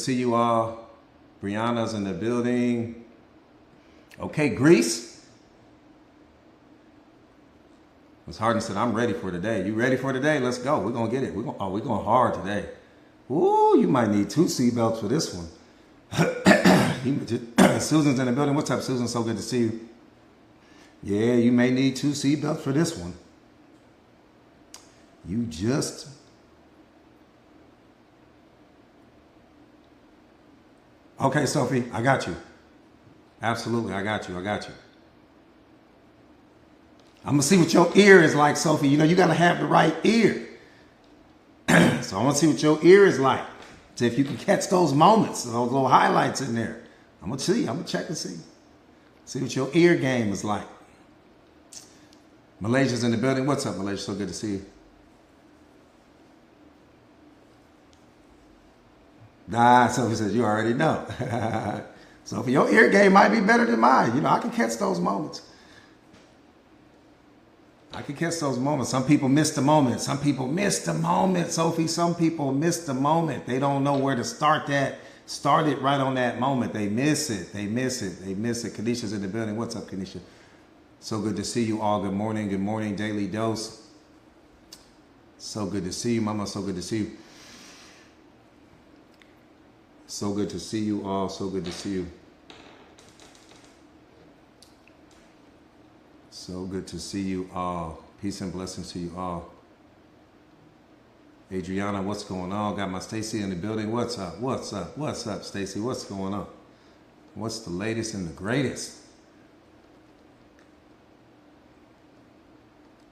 see you all. Brianna's in the building. Okay, Greece. As Harden said, I'm ready for today. You ready for today? Let's go. We're going to get it. We're going hard today. Ooh, you might need 2 seatbelts for this one. Susan's in the building. What's up, Susan? So good to see you. Yeah, you may need 2 seatbelts for this one. You just... Okay, Sophie, I got you. Absolutely, I got you. I'm going to see what your ear is like, Sophie. You know, you got to have the right ear. So I want to see what your ear is like. See if you can catch those moments, those little highlights in there. I'm going to see. I'm going to check and see. See what your ear game is like. Malaysia's in the building. What's up, Malaysia? So good to see you. Nah, Sophie says, you already know. Sophie, your ear game might be better than mine. You know, I can catch those moments. Some people miss the moment. Sophie. Some people miss the moment. They don't know where to start that. Start it right on that moment. They miss it. Kanisha's in the building. What's up, Kanisha? So good to see you all. Good morning, Daily Dose. So good to see you, Mama. So good to see you. So good to see you all. So good to see you. So good to see you all. Peace and blessings to you all. Adriana, what's going on? Got my Stacy in the building. What's up, Stacy? What's going on? What's the latest and the greatest?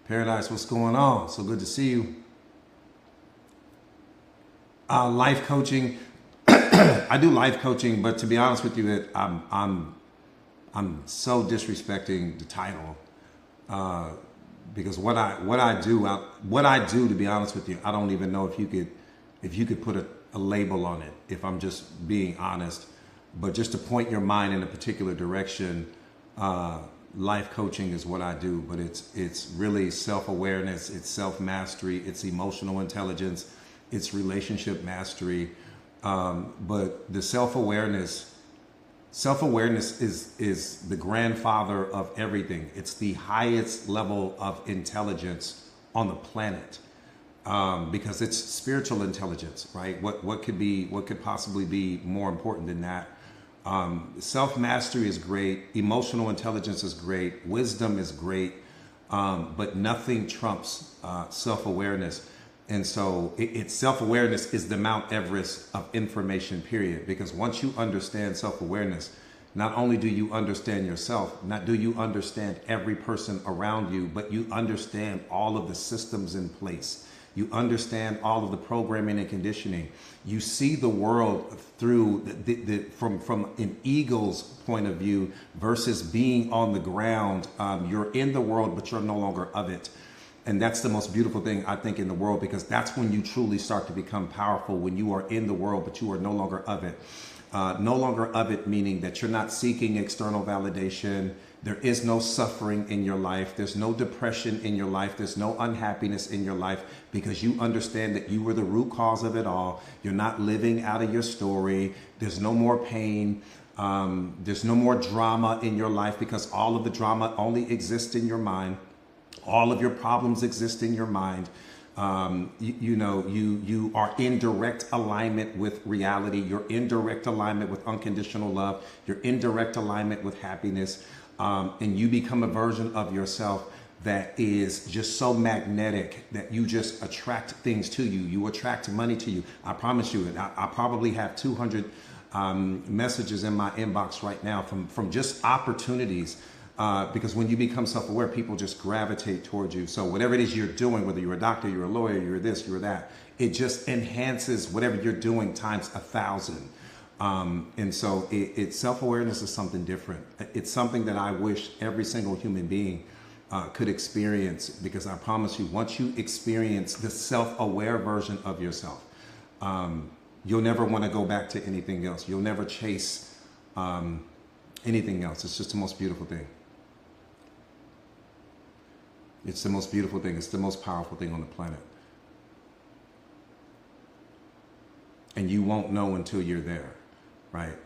Paradise, what's going on? So good to see you. Life coaching. I do life coaching, but to be honest with you, I'm so disrespecting the title because what I do, to be honest with you, I don't even know if you could put a label on it. If I'm just being honest, but just to point your mind in a particular direction, life coaching is what I do. But it's really self-awareness, it's self-mastery, it's emotional intelligence, it's relationship mastery. But the self-awareness is the grandfather of everything. It's the highest level of intelligence on the planet, because it's spiritual intelligence, right? What could possibly be more important than that? Self-mastery is great. Emotional intelligence is great. Wisdom is great. But nothing trumps self-awareness. And so self-awareness is the Mount Everest of information, period. Because once you understand self-awareness, not only do you understand yourself, not do you understand every person around you, but you understand all of the systems in place. You understand all of the programming and conditioning. You see the world through from an eagle's point of view versus being on the ground. You're in the world, but you're no longer of it. And that's the most beautiful thing, I think, in the world, because that's when you truly start to become powerful, when you are in the world, but you are no longer of it. No longer of it, meaning that you're not seeking external validation. There is no suffering in your life. There's no depression in your life. There's no unhappiness in your life, because you understand that you were the root cause of it all. You're not living out of your story. There's no more pain. There's no more drama in your life, because all of the drama only exists in your mind. All of your problems exist in your mind. You are in direct alignment with reality. You're in direct alignment with unconditional love. You're in direct alignment with happiness. And you become a version of yourself that is just so magnetic that you just attract things to you. You attract money to you. I promise you it. I probably have 200 messages in my inbox right now from just opportunities. Because when you become self-aware, people just gravitate towards you. So whatever it is you're doing, whether you're a doctor, you're a lawyer, you're this, you're that, it just enhances whatever you're doing times 1,000. And so self-awareness is something different. It's something that I wish every single human being could experience, because I promise you, once you experience the self-aware version of yourself, you'll never want to go back to anything else. You'll never chase anything else. It's just the most beautiful thing. It's the most beautiful thing. It's the most powerful thing on the planet. and you won't know until you're there, right?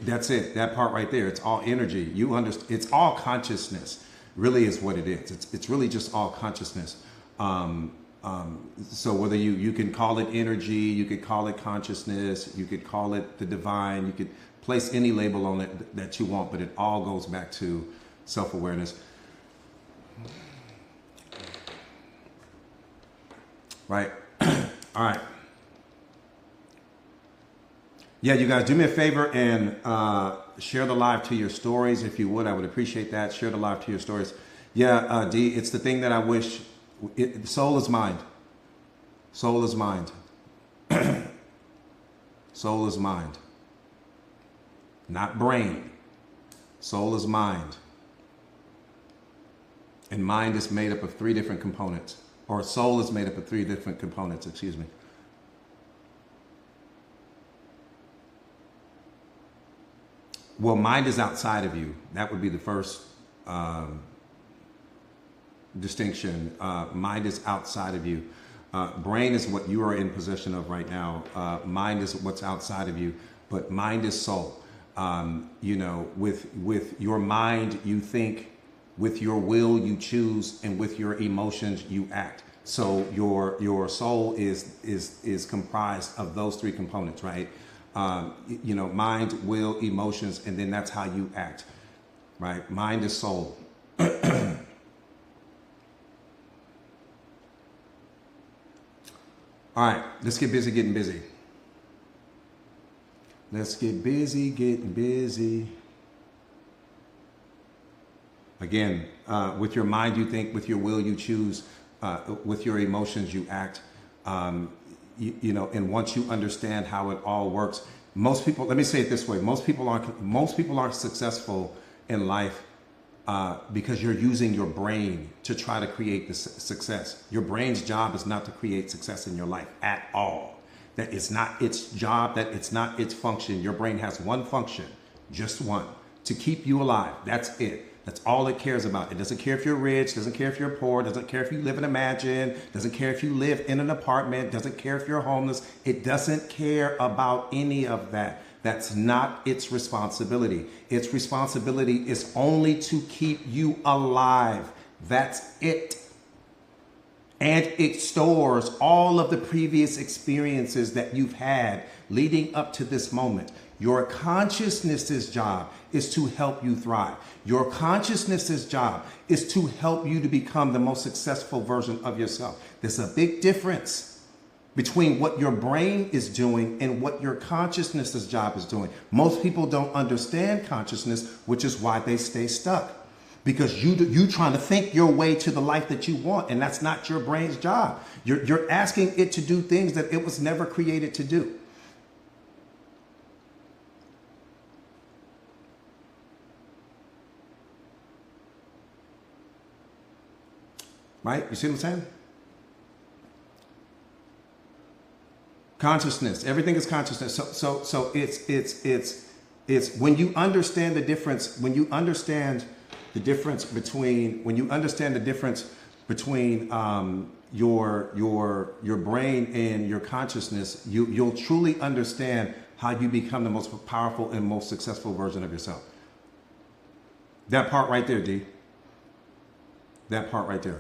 That's it. That part right there. It's all energy. You understand? It's all consciousness. Really, is what it is. It's really just all consciousness. So whether you can call it energy, you could call it consciousness, you could call it the divine, you could place any label on it that you want, but it all goes back to self-awareness. Right. All right. Yeah, you guys do me a favor and share the live to your stories. If you would, I would appreciate that. Share the live to your stories. Yeah, D, it's the thing that I wish. Soul is mind. Soul is mind. Soul is mind. Not brain. Soul is mind. And mind is made up of three different components. Or soul is made up of three different components, excuse me. Well, mind is outside of you. That would be the first distinction. Mind is outside of you. Brain is what you are in possession of right now. Mind is what's outside of you, but mind is soul. You know, with your mind, you think, with your will, you choose, and with your emotions, you act. So your soul is comprised of those three components, right? You know, mind, will, emotions, and then that's how you act, right? Mind is soul. All right, let's get busy getting busy. Let's get busy getting busy. Again, with your mind you think, with your will you choose, with your emotions you act. You know, and once you understand how it all works, most people, let me say it this way, most people aren't successful in life because you're using your brain to try to create the success. Your brain's job is not to create success in your life at all. That it's not its job, that it's not its function. Your brain has one function, just one, to keep you alive. That's it. That's all it cares about. It doesn't care if you're rich, doesn't care if you're poor, doesn't care if you live in a mansion, doesn't care if you live in an apartment, doesn't care if you're homeless. It doesn't care about any of that. That's not its responsibility. Its responsibility is only to keep you alive. That's it. And it stores all of the previous experiences that you've had leading up to this moment. Your consciousness's job is to help you thrive. Your consciousness's job is to help you to become the most successful version of yourself. There's a big difference between what your brain is doing and what your consciousness's job is doing. Most people don't understand consciousness, which is why they stay stuck. Because you trying to think your way to the life that you want, and that's not your brain's job. You're asking it to do things that it was never created to do. Right? You see what I'm saying? Consciousness. Everything is consciousness. So it's when you understand the difference. When you understand the difference between your brain and your consciousness, you'll truly understand how you become the most powerful and most successful version of yourself. That part right there, D. That part right there.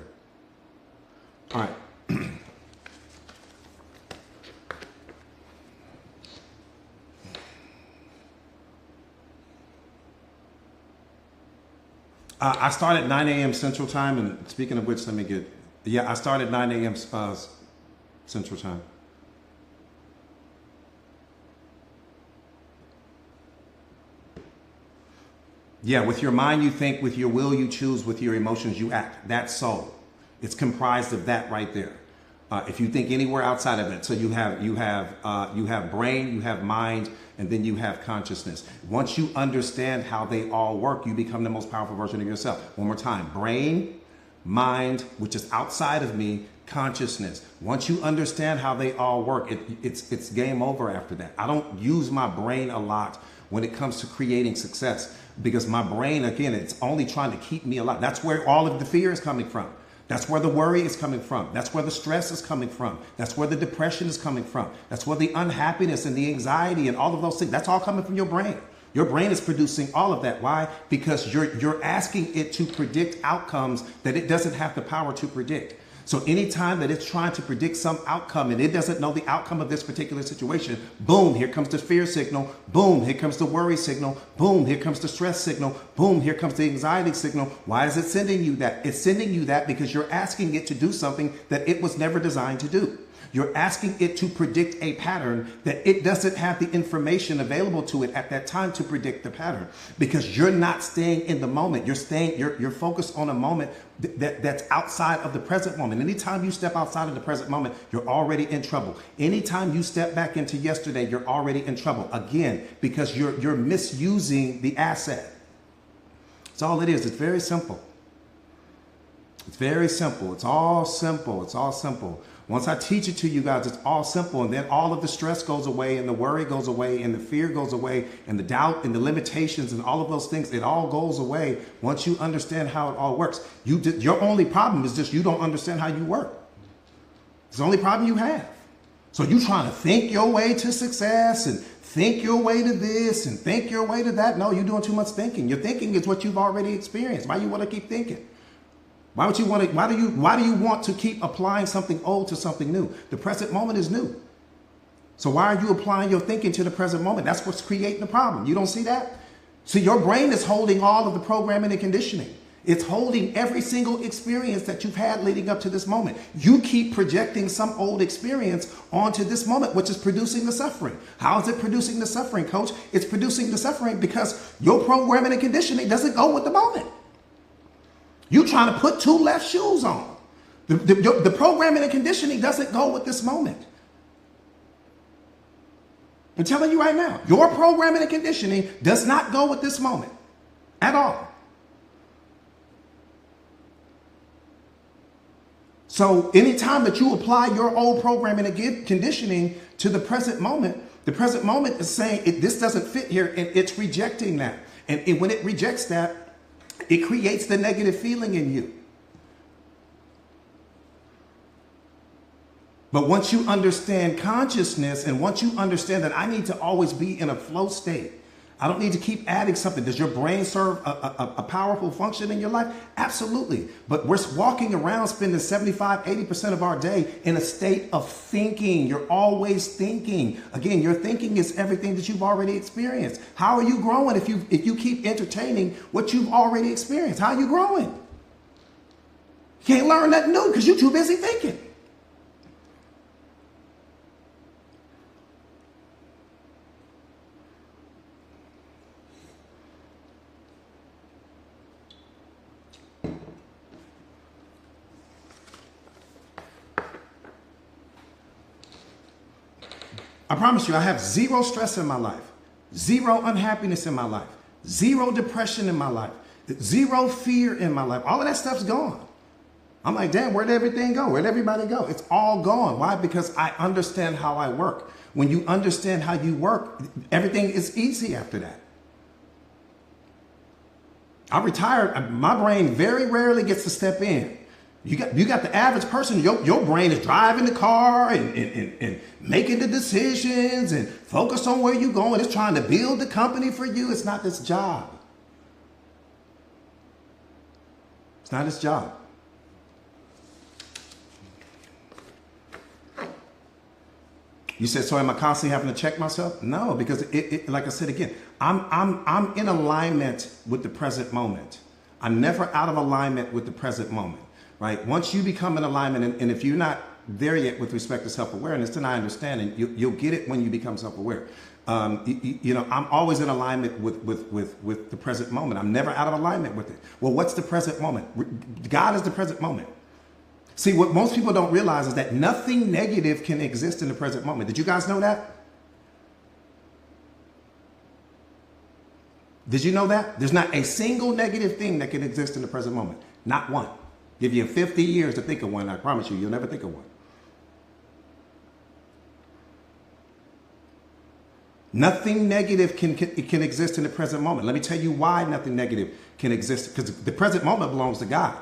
All right. I start at 9 a.m. Central Time, and speaking of which, I start at 9 a.m. Central Time. Yeah, with your mind you think, with your will you choose, with your emotions you act. That's soul. It's comprised of that right there. If you think anywhere outside of it, so you have brain, you have mind, and then you have consciousness. Once you understand how they all work, you become the most powerful version of yourself. One more time: brain, mind, which is outside of me, consciousness. Once you understand how they all work, it's game over after that. I don't use my brain a lot when it comes to creating success, because my brain, again, it's only trying to keep me alive. That's where all of the fear is coming from. That's where the worry is coming from. That's where the stress is coming from. That's where the depression is coming from. That's where the unhappiness and the anxiety and all of those things, that's all coming from your brain. Your brain is producing all of that. Why? Because you're asking it to predict outcomes that it doesn't have the power to predict. So anytime that it's trying to predict some outcome and it doesn't know the outcome of this particular situation, boom, here comes the fear signal. Boom, here comes the worry signal. Boom, here comes the stress signal. Boom, here comes the anxiety signal. Why is it sending you that? It's sending you that because you're asking it to do something that it was never designed to do. You're asking it to predict a pattern that it doesn't have the information available to it at that time to predict the pattern, because you're not staying in the moment. You're focused on a moment that's outside of the present moment. Anytime you step outside of the present moment, you're already in trouble. Anytime you step back into yesterday, you're already in trouble again, because you're misusing the asset. That's all it is. It's very simple. It's very simple. It's all simple. It's all simple. Once I teach it to you guys, it's all simple. And then all of the stress goes away and the worry goes away and the fear goes away and the doubt and the limitations and all of those things. It all goes away once you understand how it all works. Your only problem is just you don't understand how you work. It's the only problem you have. So you trying to think your way to success and think your way to this and think your way to that. No, you're doing too much thinking. Your thinking is what you've already experienced. Why you want to keep thinking? Why do you want to keep applying something old to something new? The present moment is new. So why are you applying your thinking to the present moment? That's what's creating the problem. You don't see that? See, your brain is holding all of the programming and conditioning. It's holding every single experience that you've had leading up to this moment. You keep projecting some old experience onto this moment, which is producing the suffering. How is it producing the suffering, coach? It's producing the suffering because your programming and conditioning doesn't go with the moment. You trying to put two left shoes on. The programming and conditioning doesn't go with this moment. I'm telling you right now, your programming and conditioning does not go with this moment at all. So anytime that you apply your old programming and conditioning to the present moment is saying this doesn't fit here, and it's rejecting that. And when it rejects that, it creates the negative feeling in you. But once you understand consciousness, and once you understand that I need to always be in a flow state, I don't need to keep adding something. Does your brain serve a powerful function in your life? Absolutely. But we're walking around spending 75, 80% of our day in a state of thinking. You're always thinking. Again, your thinking is everything that you've already experienced. How are you growing if you keep entertaining what you've already experienced? How are you growing? You can't learn nothing new because you're too busy thinking. I promise you, I have zero stress in my life, zero unhappiness in my life, zero depression in my life, zero fear in my life. All of that stuff's gone. I'm like, damn, where'd everything go? Where'd everybody go? It's all gone. Why? Because I understand how I work. When you understand how you work, everything is easy after that. I retired. My brain very rarely gets to step in. You got the average person, your brain is driving the car and making the decisions and focus on where you're going. It's trying to build the company for you. It's not this job. It's not his job. You said, so am I constantly having to check myself? No, because like I said again, I'm in alignment with the present moment. I'm never out of alignment with the present moment. Right? Once you become in alignment, and if you're not there yet with respect to self-awareness, then I understand, and you'll get it when you become self-aware. I'm always in alignment with the present moment. I'm never out of alignment with it. Well, what's the present moment? God is the present moment. See, what most people don't realize is that nothing negative can exist in the present moment. Did you guys know that? Did you know that? There's not a single negative thing that can exist in the present moment. Not one. Give you 50 years to think of one. I promise you, you'll never think of one. Nothing negative can exist in the present moment. Let me tell you why nothing negative can exist. Because the present moment belongs to God.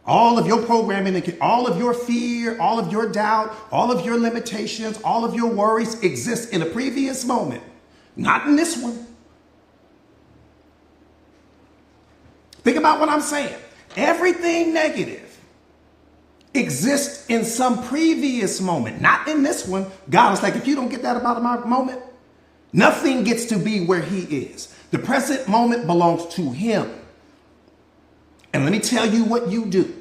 All of your programming, all of your fear, all of your doubt, all of your limitations, all of your worries exist in a previous moment, not in this one. Think about what I'm saying. Everything negative exists in some previous moment, not in this one. God is like, if you don't get that about my moment, nothing gets to be where he is. The present moment belongs to him. And let me tell you what you do.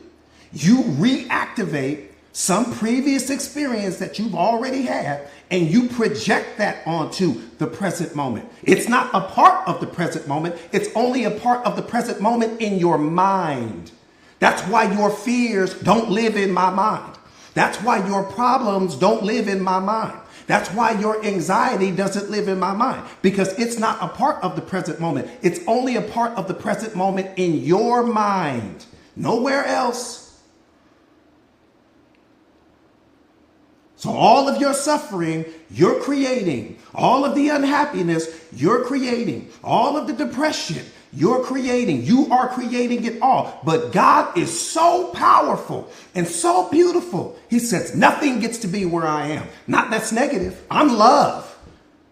You reactivate some previous experience that you've already had, and you project that onto the present moment. It's not a part of the present moment. It's only a part of the present moment in your mind. That's why your fears don't live in my mind. That's why your problems don't live in my mind. That's why your anxiety doesn't live in my mind, because it's not a part of the present moment. It's only a part of the present moment in your mind, nowhere else. So all of your suffering, you're creating. All of the unhappiness, you're creating. All of the depression, you're creating. You are creating it all. But God is so powerful and so beautiful. He says, nothing gets to be where I am. Not that's negative. I'm love.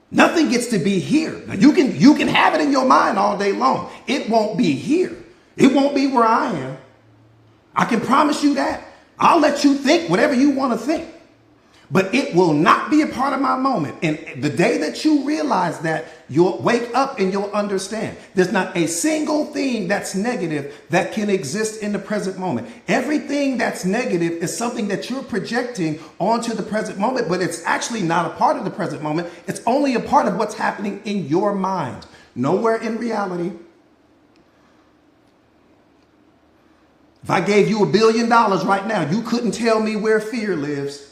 Nothing gets to be here. Now you can have it in your mind all day long. It won't be here. It won't be where I am. I can promise you that. I'll let you think whatever you want to think. But it will not be a part of my moment. And the day that you realize that, you'll wake up and you'll understand. There's not a single thing that's negative that can exist in the present moment. Everything that's negative is something that you're projecting onto the present moment, but it's actually not a part of the present moment. It's only a part of what's happening in your mind. Nowhere in reality. If I gave you $1 billion right now, you couldn't tell me where fear lives.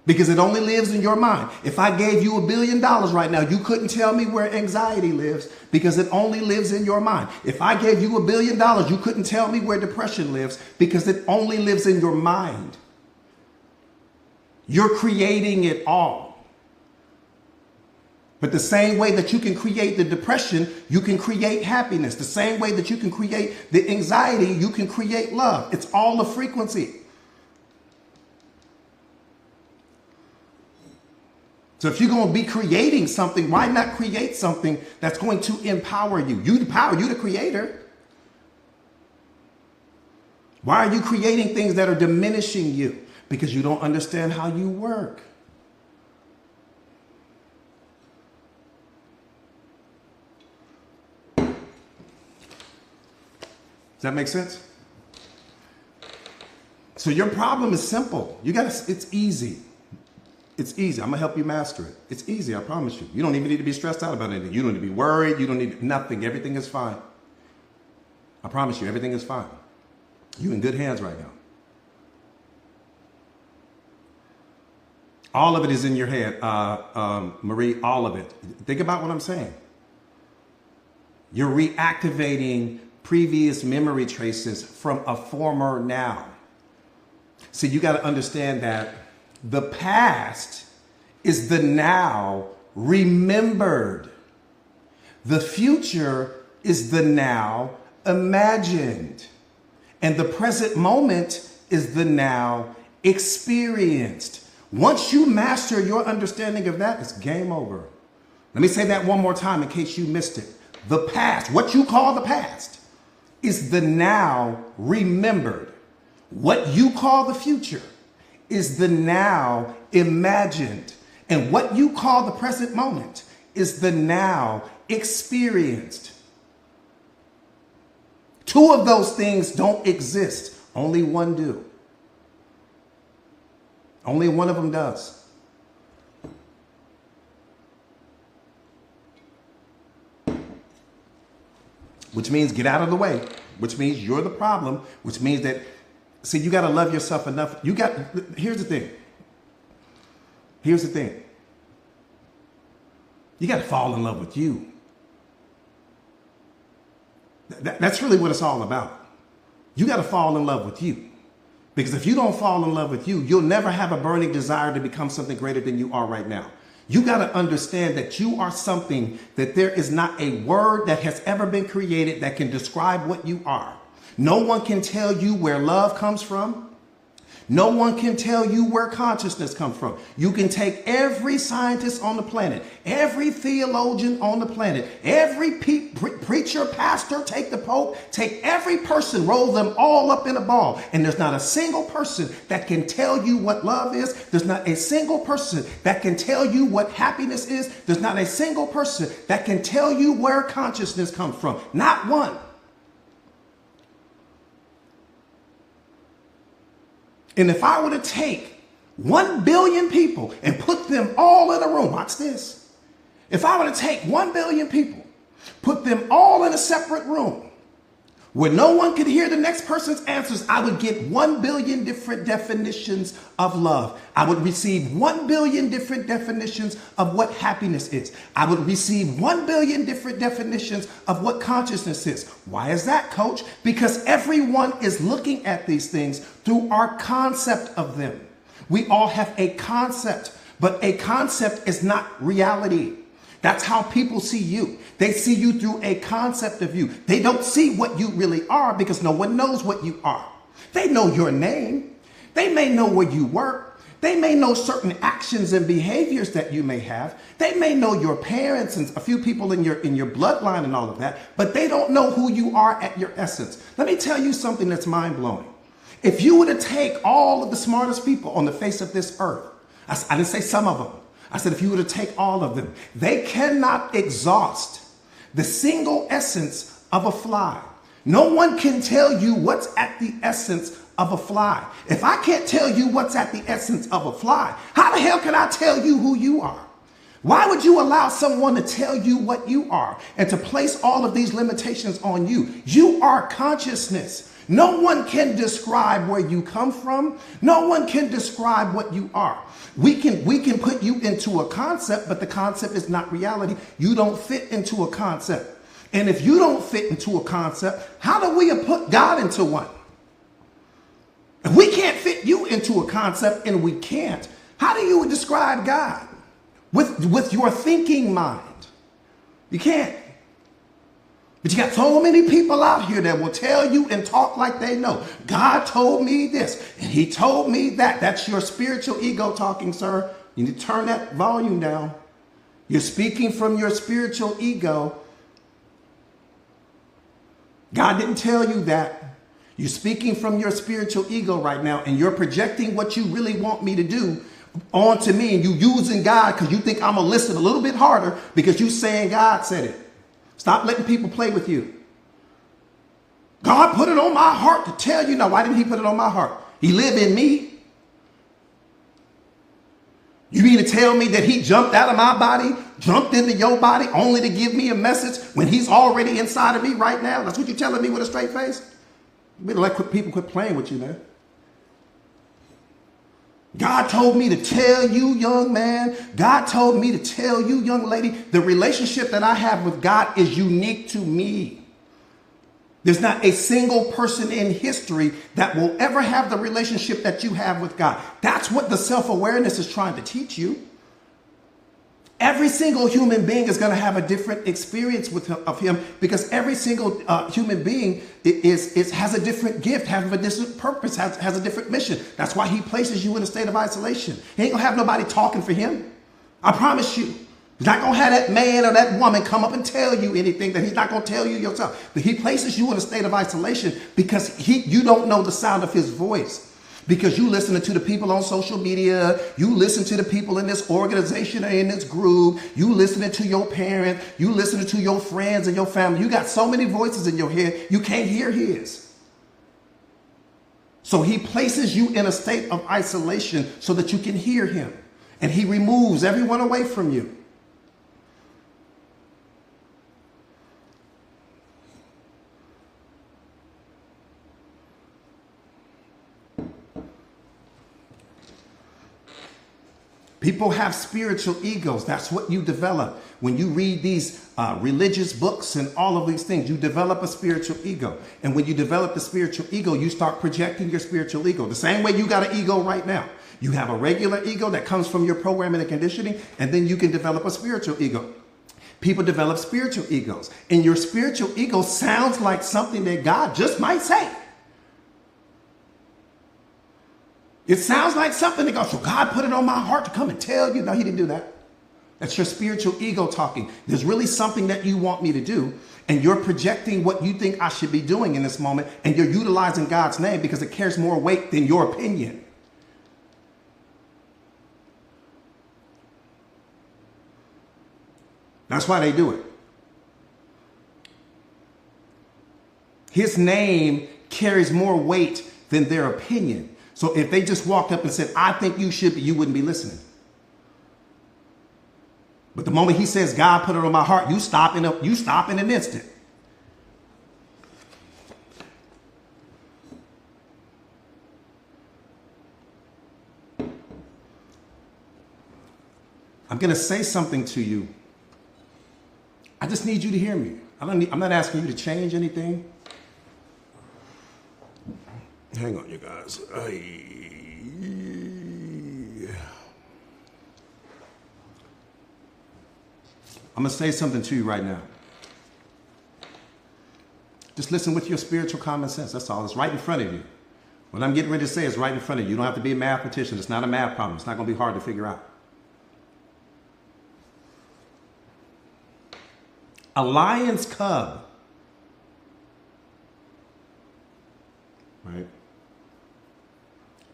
Because it only lives in your mind. If I gave you $1 billion right now, you couldn't tell me where anxiety lives, because it only lives in your mind. If I gave you $1 billion, you couldn't tell me where depression lives, because it only lives in your mind. You're creating it all. But the same way that you can create the depression, you can create happiness. The same way that you can create the anxiety, you can create love. It's all a frequency. So if you're going to be creating something, why not create something that's going to empower you? You the creator. Why are you creating things that are diminishing you? Because you don't understand how you work. Does that make sense? So your problem is simple. It's easy. It's easy. I'm going to help you master it. It's easy, I promise you. You don't even need to be stressed out about anything. You don't need to be worried. You don't need nothing. Everything is fine. I promise you, everything is fine. You're in good hands right now. All of it is in your head, Marie, all of it. Think about what I'm saying. You're reactivating previous memory traces from a former now. See, you got to understand that the past is the now remembered. The future is the now imagined. And the present moment is the now experienced. Once you master your understanding of that, it's game over. Let me say that one more time in case you missed it. The past, what you call the past, is the now remembered. What you call the future is the now imagined. And what you call the present moment is the now experienced. Two of those things don't exist. Only one do. Only one of them does. Which means get out of the way. Which means you're the problem. Which means that, see, you got to love yourself enough. Here's the thing. Here's the thing. You got to fall in love with you. That's really what it's all about. You got to fall in love with you. Because if you don't fall in love with you, you'll never have a burning desire to become something greater than you are right now. You got to understand that you are something that there is not a word that has ever been created that can describe what you are. No one can tell you where love comes from. No one can tell you where consciousness comes from. You can take every scientist on the planet, every theologian on the planet, every preacher, pastor, take the Pope, take every person, roll them all up in a ball. And there's not a single person that can tell you what love is. There's not a single person that can tell you what happiness is. There's not a single person that can tell you where consciousness comes from. Not one. And if I were to take 1 billion people and put them all in a room, watch this. If I were to take 1 billion people, put them all in a separate room where no one could hear the next person's answers, I would get 1 billion different definitions of love. I would receive 1 billion different definitions of what happiness is. I would receive 1 billion different definitions of what consciousness is. Why is that, coach? Because everyone is looking at these things through our concept of them. We all have a concept, but a concept is not reality. That's how people see you. They see you through a concept of you. They don't see what you really are because no one knows what you are. They know your name. They may know where you work. They may know certain actions and behaviors that you may have. They may know your parents and a few people in your bloodline and all of that, but they don't know who you are at your essence. Let me tell you something that's mind-blowing. If you were to take all of the smartest people on the face of this earth, I didn't say some of them, I said, if you were to take all of them, they cannot exhaust the single essence of a fly. No one can tell you what's at the essence of a fly. If I can't tell you what's at the essence of a fly, how the hell can I tell you who you are? Why would you allow someone to tell you what you are and to place all of these limitations on you? You are consciousness. No one can describe where you come from. No one can describe what you are. We can put you into a concept, but the concept is not reality. You don't fit into a concept. And if you don't fit into a concept, how do we put God into one? If we can't fit you into a concept, and we can't, how do you describe God with your thinking mind? You can't. But you got so many people out here that will tell you and talk like they know. God told me this, and he told me that. That's your spiritual ego talking, sir. You need to turn that volume down. You're speaking from your spiritual ego. God didn't tell you that. You're speaking from your spiritual ego right now, and you're projecting what you really want me to do onto me, and you using God because you think I'm going to listen a little bit harder because you saying God said it. Stop letting people play with you. God put it on my heart to tell you. Now, why didn't he put it on my heart? He lived in me. You mean to tell me that he jumped out of my body, jumped into your body only to give me a message when he's already inside of me right now? That's what you're telling me with a straight face? You better let people quit playing with you, man. God told me to tell you, young man, God told me to tell you, young lady, the relationship that I have with God is unique to me. There's not a single person in history that will ever have the relationship that you have with God. That's what the self-awareness is trying to teach you. Every single human being is going to have a different experience of him because every single human being has a different gift, has a different purpose, has a different mission. That's why he places you in a state of isolation. He ain't going to have nobody talking for him. I promise you. He's not going to have that man or that woman come up and tell you anything that he's not going to tell you yourself. But he places you in a state of isolation because you don't know the sound of his voice. Because you listening to the people on social media, you listen to the people in this organization or in this group, you listening to your parent, you listening to your friends and your family. You got so many voices in your head, you can't hear his. So he places you in a state of isolation so that you can hear him. And he removes everyone away from you. People have spiritual egos. That's what you develop. When you read these religious books and all of these things, you develop a spiritual ego. And when you develop the spiritual ego, you start projecting your spiritual ego. The same way you got an ego right now. You have a regular ego that comes from your programming and conditioning, and then you can develop a spiritual ego. People develop spiritual egos, and your spiritual ego sounds like something that God just might say. It sounds like something that goes, so God put it on my heart to come and tell you. No, he didn't do that. That's your spiritual ego talking. There's really something that you want me to do, and you're projecting what you think I should be doing in this moment, and you're utilizing God's name because it carries more weight than your opinion. That's why they do it. His name carries more weight than their opinion. So if they just walked up and said, I think you should be, you wouldn't be listening. But the moment he says, God put it on my heart, you stop in an instant. I'm going to say something to you. I just need you to hear me. I'm not asking you to change anything. Hang on, you guys. I'm going to say something to you right now. Just listen with your spiritual common sense. That's all. It's right in front of you. What I'm getting ready to say is right in front of you. You don't have to be a mathematician. It's not a math problem. It's not going to be hard to figure out. A lion's cub, right?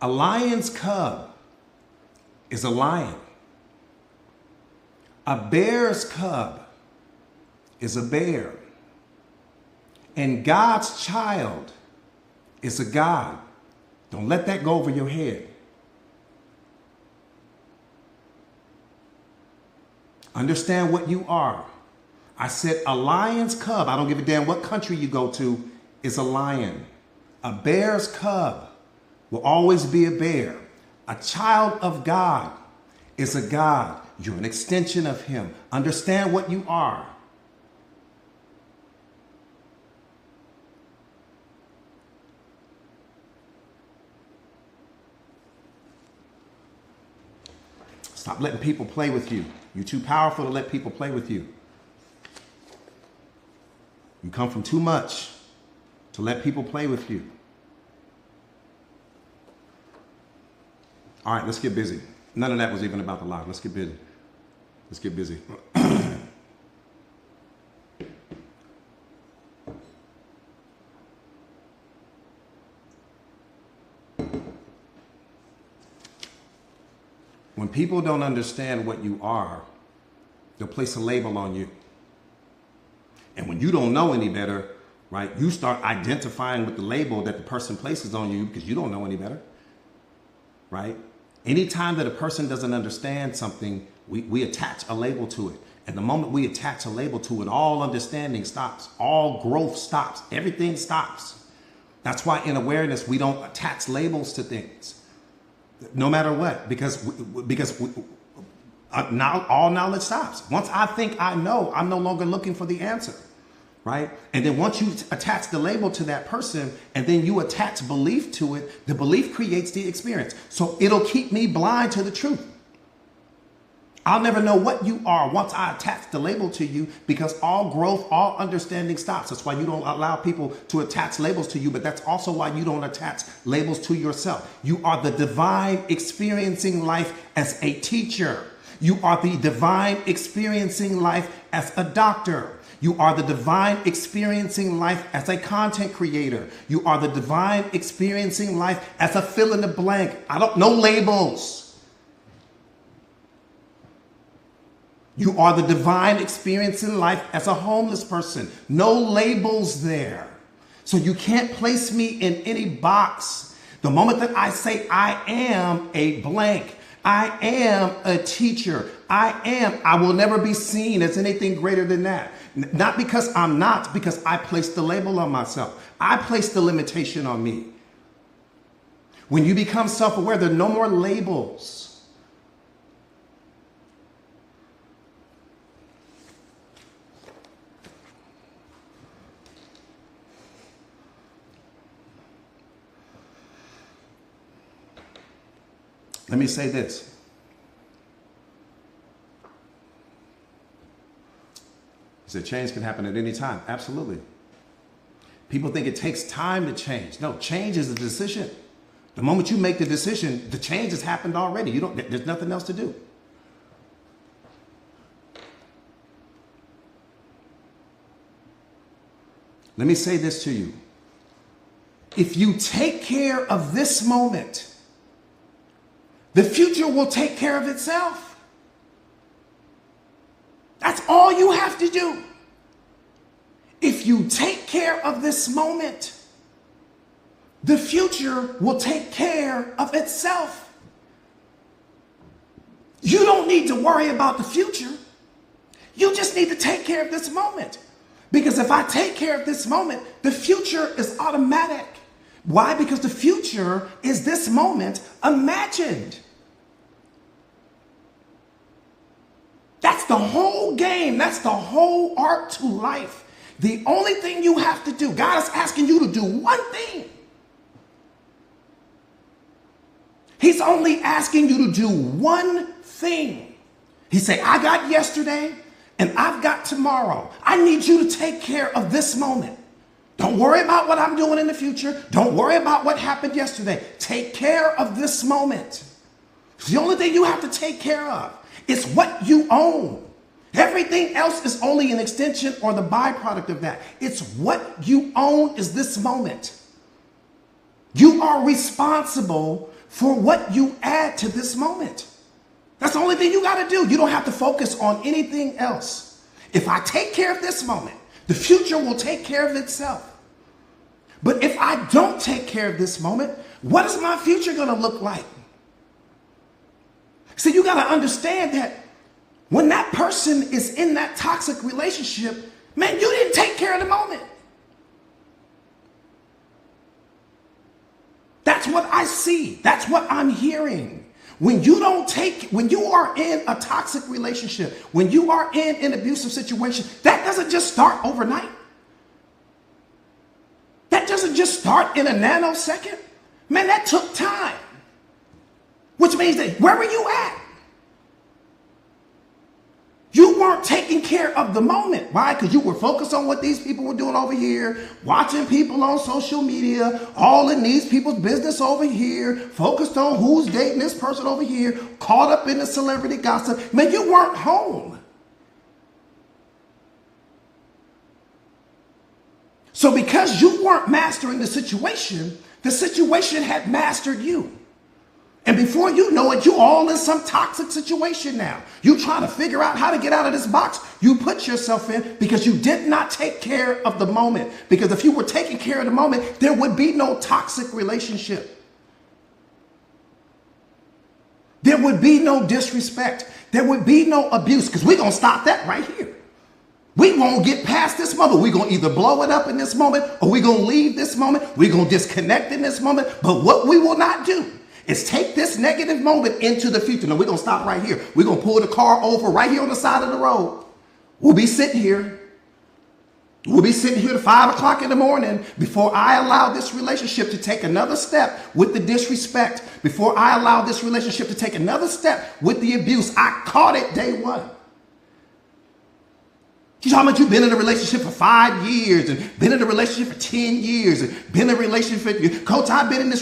A lion's cub is a lion. A bear's cub is a bear. And God's child is a God. Don't let that go over your head. Understand what you are. I said a lion's cub, I don't give a damn what country you go to, is a lion. A bear's cub will always be a bear. A child of God is a God. You're an extension of him. Understand what you are. Stop letting people play with you. You're too powerful to let people play with you. You come from too much to let people play with you. All right, let's get busy. None of that was even about the live. Let's get busy. Let's get busy. When people don't understand what you are, they'll place a label on you. And when you don't know any better, right, you start identifying with the label that the person places on you because you don't know any better, right? Anytime that a person doesn't understand something, we attach a label to it. And the moment we attach a label to it, all understanding stops. All growth stops. Everything stops. That's why in awareness, we don't attach labels to things, no matter what, because now all knowledge stops. Once I think I know, I'm no longer looking for the answer, right? And then once you attach the label to that person and then you attach belief to it, the belief creates the experience. So it'll keep me blind to the truth. I'll never know what you are once I attach the label to you, because all growth, all understanding stops. That's why you don't allow people to attach labels to you, but that's also why you don't attach labels to yourself. You are the divine experiencing life as a teacher. You are the divine experiencing life as a doctor. You are the divine experiencing life as a content creator. You are the divine experiencing life as a fill in the blank. No labels. You are the divine experiencing life as a homeless person. No labels there. So you can't place me in any box. The moment that I say I am a blank, I am a teacher, I will never be seen as anything greater than that. Not because I'm not, because I placed the label on myself. I placed the limitation on me. When you become self-aware, there are no more labels. Let me say this. He said change can happen at any time. Absolutely. People think it takes time to change. No, change is a decision. The moment you make the decision, the change has happened already. There's nothing else to do. Let me say this to you. If you take care of this moment, the future will take care of itself. That's all you have to do. If you take care of this moment, the future will take care of itself. You don't need to worry about the future. You just need to take care of this moment. Because if I take care of this moment, the future is automatic. Why? Because the future is this moment imagined. That's the whole game. That's the whole art to life. The only thing you have to do, God is asking you to do one thing. He's only asking you to do one thing. He said, I got yesterday and I've got tomorrow. I need you to take care of this moment. Don't worry about what I'm doing in the future. Don't worry about what happened yesterday. Take care of this moment. The only thing you have to take care of is what you own. Everything else is only an extension or the byproduct of that. It's what you own is this moment. You are responsible for what you add to this moment. That's the only thing you got to do. You don't have to focus on anything else. If I take care of this moment, the future will take care of itself. But if I don't take care of this moment, what is my future going to look like? See, you got to understand that when that person is in that toxic relationship, man, you didn't take care of the moment. That's what I see. That's what I'm hearing. When you are in a toxic relationship, when you are in an abusive situation, that doesn't just start overnight. That doesn't just start in a nanosecond. Man, that took time. Which means that where were you at? You weren't taking care of the moment. Why? Because you were focused on what these people were doing over here, watching people on social media, all in these people's business over here, focused on who's dating this person over here, caught up in the celebrity gossip. Man, you weren't home. So because you weren't mastering the situation had mastered you. And before you know it, you all in some toxic situation now. You trying to figure out how to get out of this box you put yourself in because you did not take care of the moment. Because if you were taking care of the moment, there would be no toxic relationship. There would be no disrespect. There would be no abuse because we're going to stop that right here. We won't get past this moment. We're going to either blow it up in this moment or we're going to leave this moment. We're going to disconnect in this moment. But what we will not do is take this negative moment into the future. No, we're going to stop right here. We're going to pull the car over right here on the side of the road. We'll be sitting here. We'll be sitting here at 5 o'clock in the morning before I allow this relationship to take another step with the disrespect, before I allow this relationship to take another step with the abuse. I caught it day one. You talking about you've been in a relationship for 5 years and been in a relationship for 10 years and been in a relationship. Coach, I've been in this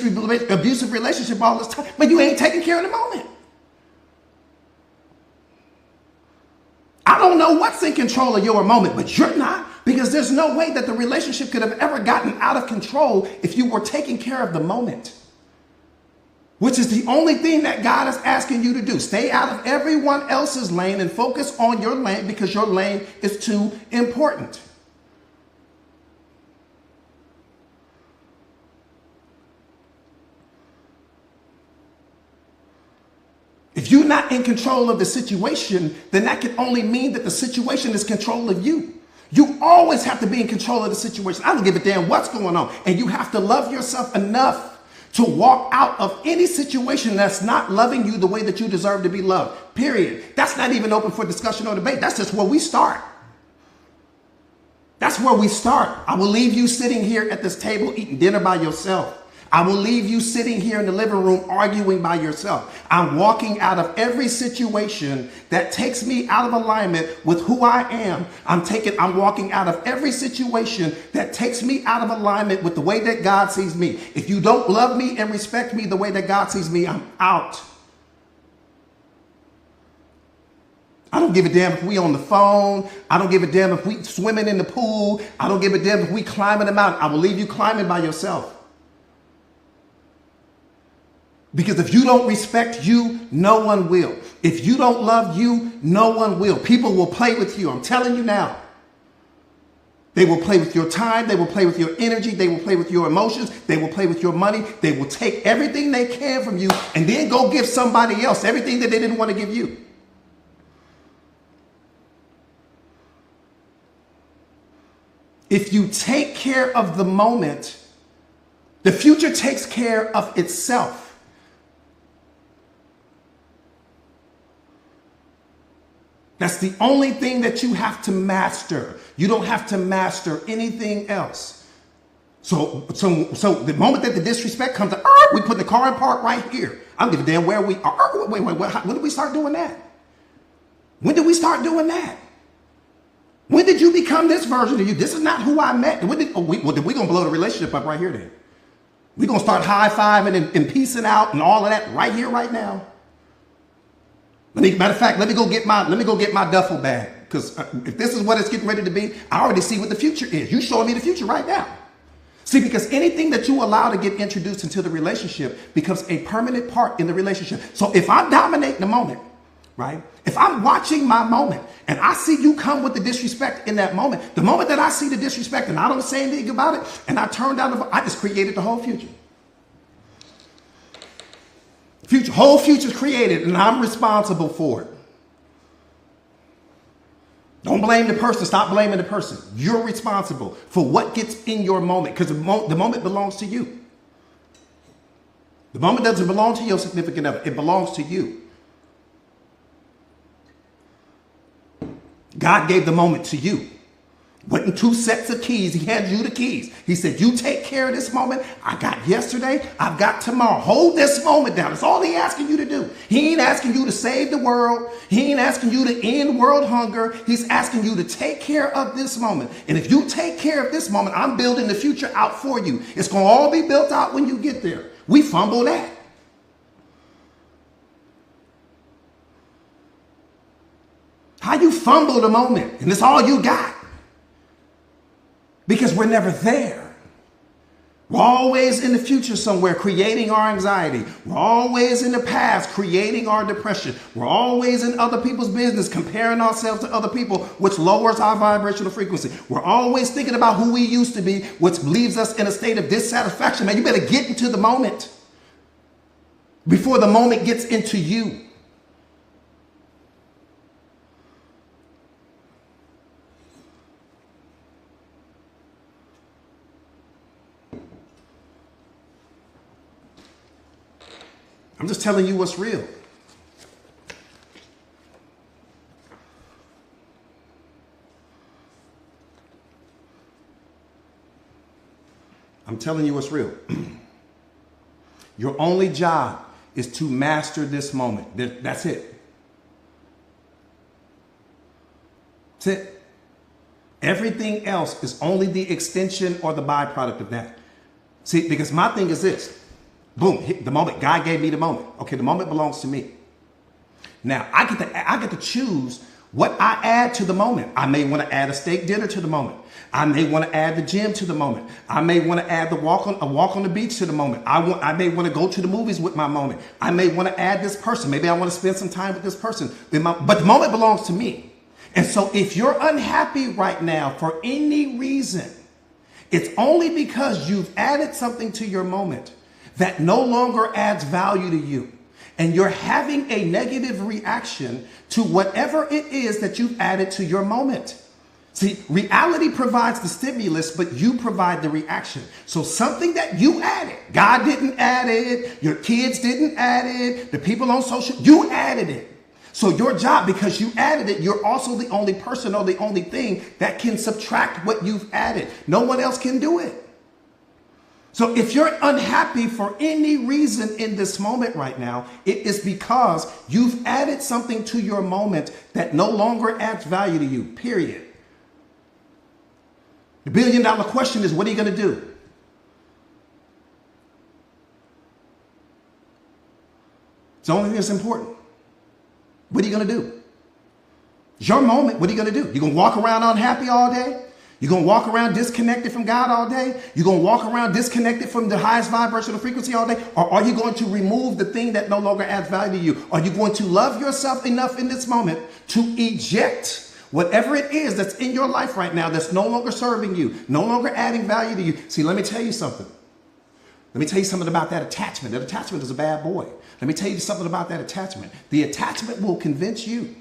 abusive relationship all this time, but you ain't taking care of the moment. I don't know what's in control of your moment, but you're not, because there's no way that the relationship could have ever gotten out of control if you were taking care of the moment. Which is the only thing that God is asking you to do. Stay out of everyone else's lane and focus on your lane because your lane is too important. If you're not in control of the situation, then that can only mean that the situation is control of you. You always have to be in control of the situation. I don't give a damn what's going on. And you have to love yourself enough to walk out of any situation that's not loving you the way that you deserve to be loved. Period. That's not even open for discussion or debate. That's just where we start. That's where we start. I will leave you sitting here at this table eating dinner by yourself. I will leave you sitting here in the living room arguing by yourself. I'm walking out of every situation that takes me out of alignment with who I am. I'm walking out of every situation that takes me out of alignment with the way that God sees me. If you don't love me and respect me the way that God sees me, I'm out. I don't give a damn if we on the phone. I don't give a damn if we swimming in the pool. I don't give a damn if we climbing a mountain. I will leave you climbing by yourself. Because if you don't respect you, no one will. If you don't love you, no one will. People will play with you. I'm telling you now. They will play with your time. They will play with your energy. They will play with your emotions. They will play with your money. They will take everything they can from you and then go give somebody else everything that they didn't want to give you. If you take care of the moment, the future takes care of itself. That's the only thing that you have to master. You don't have to master anything else. So the moment that the disrespect comes, we put the car in park right here. I don't give a damn where we are. Wait, when did we start doing that? When did we start doing that? When did you become this version of you? This is not who I met. We're going to blow the relationship up right here then. We're going to start high-fiving and peacing out and all of that right here, right now. Matter of fact, let me go get my duffel bag. Because if this is what it's getting ready to be, I already see what the future is. You showing me the future right now. See, because anything that you allow to get introduced into the relationship becomes a permanent part in the relationship. So if I dominate the moment, right? If I'm watching my moment and I see you come with the disrespect in that moment, the moment that I see the disrespect and I don't say anything about it and I turn down I just created the whole future. Whole future's created and I'm responsible for it. Don't blame the person. Stop blaming the person. You're responsible for what gets in your moment because the moment belongs to you. The moment doesn't belong to your significant other. It belongs to you. God gave the moment to you. Wasn't two sets of keys. He handed you the keys. He said, you take care of this moment. I got yesterday. I've got tomorrow. Hold this moment down. That's all he's asking you to do. He ain't asking you to save the world. He ain't asking you to end world hunger. He's asking you to take care of this moment. And if you take care of this moment, I'm building the future out for you. It's going to all be built out when you get there. We fumble that. How you fumble the moment and it's all you got. Because we're never there. We're always in the future somewhere creating our anxiety. We're always in the past creating our depression. We're always in other people's business comparing ourselves to other people, which lowers our vibrational frequency. We're always thinking about who we used to be, which leaves us in a state of dissatisfaction. Man, you better get into the moment before the moment gets into you. I'm just telling you what's real. I'm telling you what's real. Your only job is to master this moment. That's it. That's it. Everything else is only the extension or the byproduct of that. See, because my thing is this. Boom, the moment. God gave me the moment. Okay, the moment belongs to me. Now, I get to choose what I add to the moment. I may want to add a steak dinner to the moment. I may want to add the gym to the moment. I may want to add a walk on the beach to the moment. I may want to go to the movies with my moment. I may want to add this person. Maybe I want to spend some time with this person. But the moment belongs to me. And so if you're unhappy right now for any reason, it's only because you've added something to your moment that no longer adds value to you. And you're having a negative reaction to whatever it is that you've added to your moment. See, reality provides the stimulus, but you provide the reaction. So something that you added, God didn't add it, your kids didn't add it, the people on social, you added it. So your job, because you added it, you're also the only person or the only thing that can subtract what you've added. No one else can do it. So if you're unhappy for any reason in this moment right now, it is because you've added something to your moment that no longer adds value to you, period. The $1 billion question is, what are you going to do? It's the only thing that's important. What are you going to do? It's your moment. What are you going to do? You're going to walk around unhappy all day? You're going to walk around disconnected from God all day? You're going to walk around disconnected from the highest vibrational frequency all day? Or are you going to remove the thing that no longer adds value to you? Are you going to love yourself enough in this moment to eject whatever it is that's in your life right now that's no longer serving you, no longer adding value to you? See, let me tell you something. Let me tell you something about that attachment. That attachment is a bad boy. Let me tell you something about that attachment. The attachment will convince you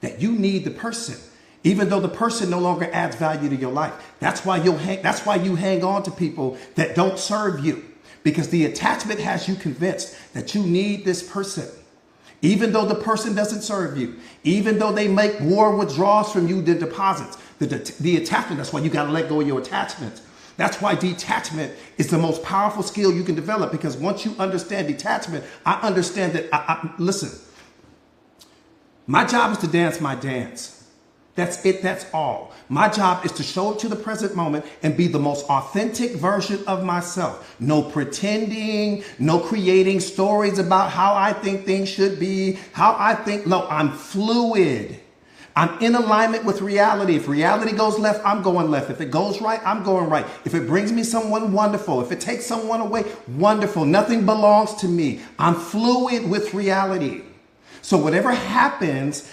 that you need the person, even though the person no longer adds value to your life. That's why you hang on to people that don't serve you, because the attachment has you convinced that you need this person, even though the person doesn't serve you, even though they make more withdrawals from you than deposits. The attachment, that's why you got to let go of your attachment. That's why detachment is the most powerful skill you can develop, because once you understand detachment, I understand that, listen, my job is to dance my dance. That's it. That's all. My job is to show up to the present moment and be the most authentic version of myself. No pretending, no creating stories about how I think things should be, how I think. No, I'm fluid. I'm in alignment with reality. If reality goes left, I'm going left. If it goes right, I'm going right. If it brings me someone, wonderful. If it takes someone away, wonderful. Nothing belongs to me. I'm fluid with reality. So whatever happens,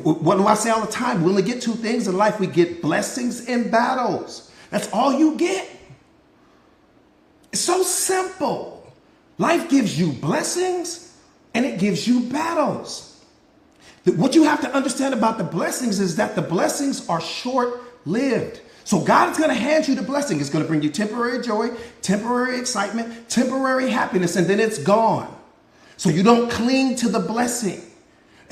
what do I say all the time? We only get two things in life. We get blessings and battles. That's all you get. It's so simple. Life gives you blessings and it gives you battles. What you have to understand about the blessings is that the blessings are short-lived. So God is going to hand you the blessing. It's going to bring you temporary joy, temporary excitement, temporary happiness, and then it's gone. So you don't cling to the blessing.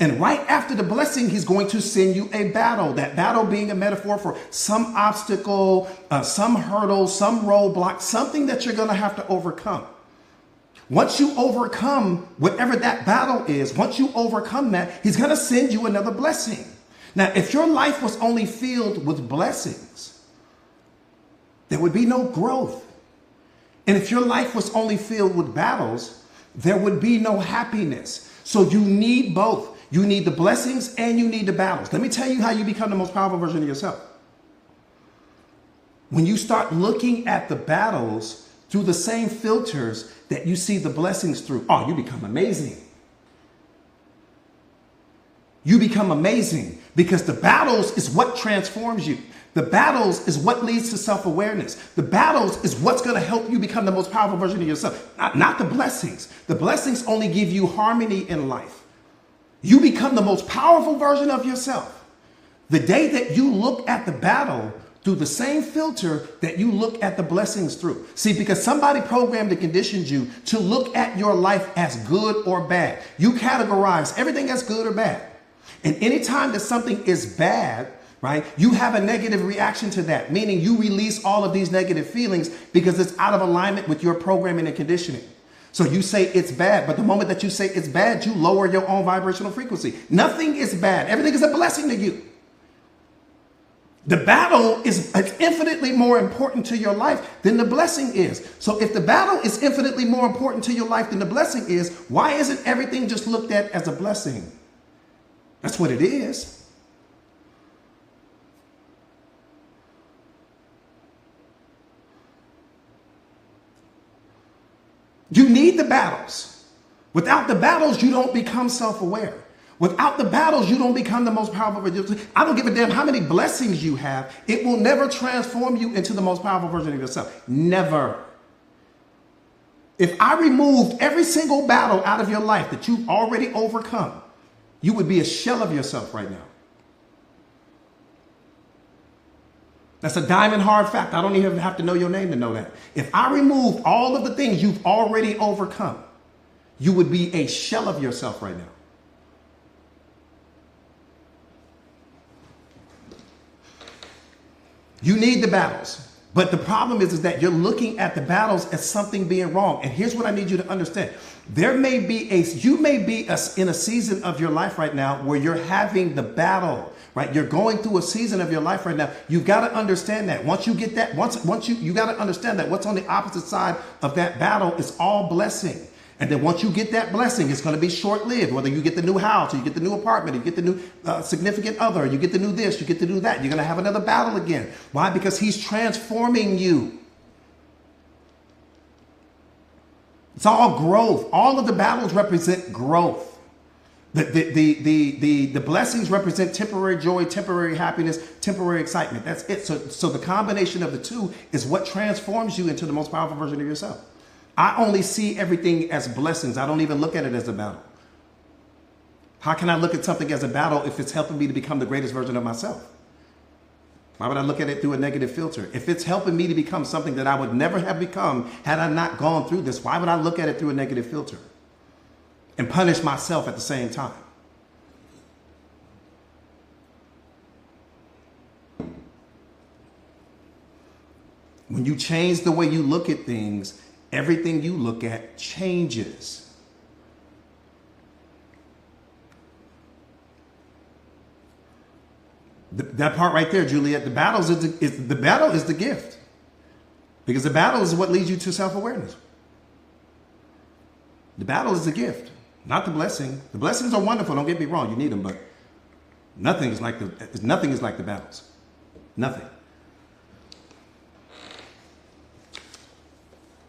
And right after the blessing, he's going to send you a battle. That battle being a metaphor for some obstacle, some hurdle, some roadblock, something that you're going to have to overcome. Once you overcome whatever that battle is, once you overcome that, he's going to send you another blessing. Now, if your life was only filled with blessings, there would be no growth. And if your life was only filled with battles, there would be no happiness. So you need both. You need the blessings and you need the battles. Let me tell you how you become the most powerful version of yourself. When you start looking at the battles through the same filters that you see the blessings through, oh, you become amazing. You become amazing because the battles is what transforms you. The battles is what leads to self-awareness. The battles is what's going to help you become the most powerful version of yourself. Not the blessings. The blessings only give you harmony in life. You become the most powerful version of yourself the day that you look at the battle through the same filter that you look at the blessings through. See, because somebody programmed and conditioned you to look at your life as good or bad. You categorize everything as good or bad. And anytime that something is bad, right, you have a negative reaction to that, meaning you release all of these negative feelings because it's out of alignment with your programming and conditioning. So you say it's bad, but the moment that you say it's bad, you lower your own vibrational frequency. Nothing is bad. Everything is a blessing to you. The battle is infinitely more important to your life than the blessing is. So if the battle is infinitely more important to your life than the blessing is, why isn't everything just looked at as a blessing? That's what it is. You need the battles. Without the battles, you don't become self-aware. Without the battles, you don't become the most powerful. I don't give a damn how many blessings you have. It will never transform you into the most powerful version of yourself. Never. If I removed every single battle out of your life that you've already overcome, you would be a shell of yourself right now. That's a diamond hard fact. I don't even have to know your name to know that. If I removed all of the things you've already overcome, you would be a shell of yourself right now. You need the battles. But the problem is that you're looking at the battles as something being wrong. And here's what I need you to understand. You may be in a season of your life right now where you're having the battle, right? You're going through a season of your life right now. You've got to understand that. Once you get that, you got to understand that what's on the opposite side of that battle is all blessing. And then once you get that blessing, it's going to be short-lived. Whether you get the new house, or you get the new apartment, or you get the new significant other, you get the new this, you get to do that. You're going to have another battle again. Why? Because he's transforming you. It's all growth. All of the battles represent growth. The blessings represent temporary joy, temporary happiness, temporary excitement. That's it. So the combination of the two is what transforms you into the most powerful version of yourself. I only see everything as blessings. I don't even look at it as a battle. How can I look at something as a battle if it's helping me to become the greatest version of myself? Why would I look at it through a negative filter? If it's helping me to become something that I would never have become had I not gone through this, why would I look at it through a negative filter and punish myself at the same time? When you change the way you look at things, everything you look at changes. That part right there, Juliet, the battle is the gift. Because the battle is what leads you to self-awareness. The battle is the gift, not the blessing. The blessings are wonderful, don't get me wrong, you need them, but nothing is like the battles. Nothing.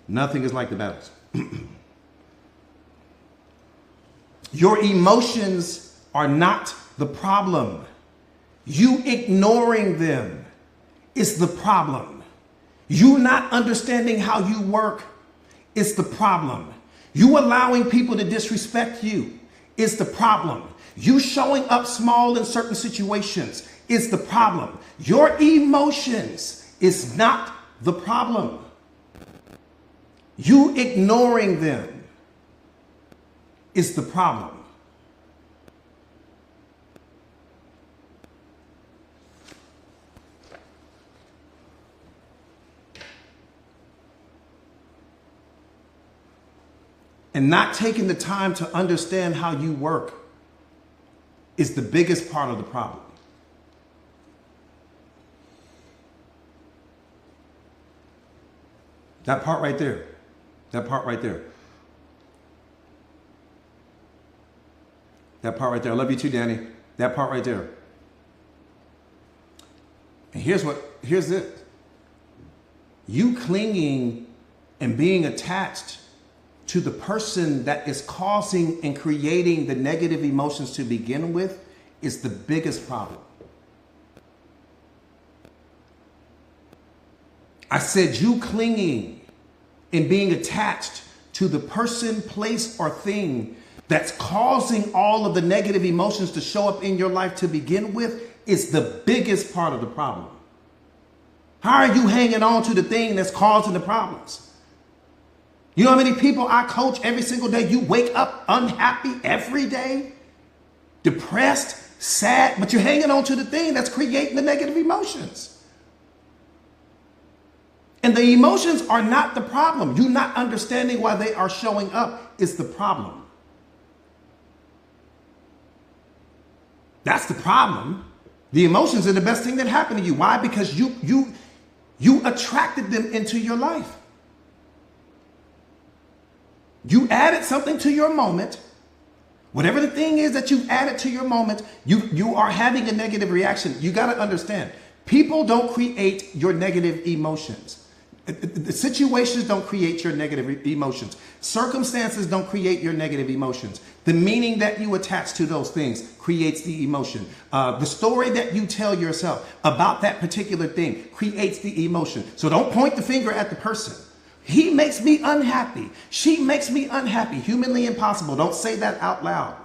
Nothing is like the battles. Your emotions are not the problem. You ignoring them is the problem. You not understanding how you work is the problem. You allowing people to disrespect you is the problem. You showing up small in certain situations is the problem. Your emotions is not the problem. You ignoring them is the problem. And not taking the time to understand how you work is the biggest part of the problem. That part right there. That part right there. That part right there. I love you too, Danny. That part right there. And here's it. You clinging and being attached to the person that is causing and creating the negative emotions to begin with is the biggest problem. I said you clinging and being attached to the person, place, or thing that's causing all of the negative emotions to show up in your life to begin with is the biggest part of the problem. How are you hanging on to the thing that's causing the problems? You know how many people I coach every single day? You wake up unhappy every day, depressed, sad, but you're hanging on to the thing that's creating the negative emotions. And the emotions are not the problem. You not understanding why they are showing up is the problem. That's the problem. The emotions are the best thing that happened to you. Why? Because you attracted them into your life. You added something to your moment. Whatever the thing is that you've added to your moment, you are having a negative reaction. You got to understand, people don't create your negative emotions. The situations don't create your negative emotions. Circumstances don't create your negative emotions. The meaning that you attach to those things creates the emotion. The story that you tell yourself about that particular thing creates the emotion. So don't point the finger at the person. He makes me unhappy. She makes me unhappy. Humanly impossible. Don't say that out loud.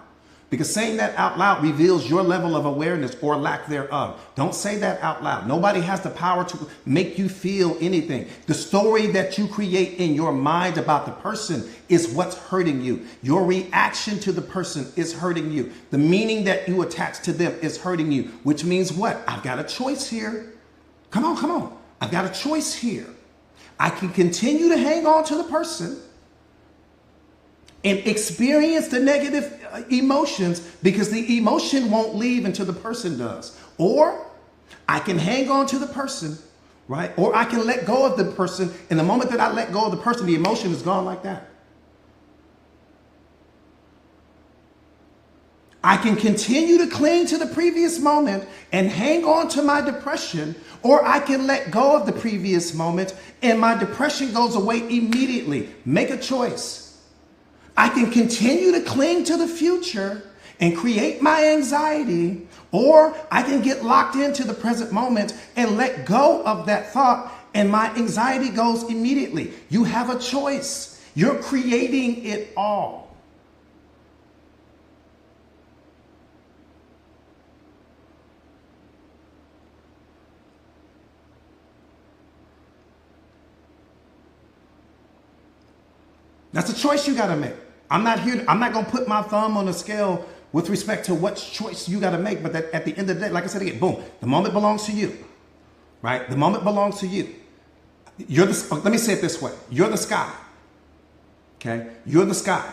Because saying that out loud reveals your level of awareness or lack thereof. Don't say that out loud. Nobody has the power to make you feel anything. The story that you create in your mind about the person is what's hurting you. Your reaction to the person is hurting you. The meaning that you attach to them is hurting you, which means what? I've got a choice here. Come on, come on. I've got a choice here. I can continue to hang on to the person and experience the negative emotions because the emotion won't leave until the person does. Or I can hang on to the person, right? Or I can let go of the person. And the moment that I let go of the person, the emotion is gone like that. I can continue to cling to the previous moment and hang on to my depression, or I can let go of the previous moment and my depression goes away immediately. Make a choice. I can continue to cling to the future and create my anxiety, or I can get locked into the present moment and let go of that thought and my anxiety goes immediately. You have a choice. You're creating it all. That's a choice you got to make. I'm not going to put my thumb on the scale with respect to what choice you got to make. But that at the end of the day, like I said again, boom, the moment belongs to you, right? The moment belongs to you. Let me say it this way. You're the sky, okay? You're the sky.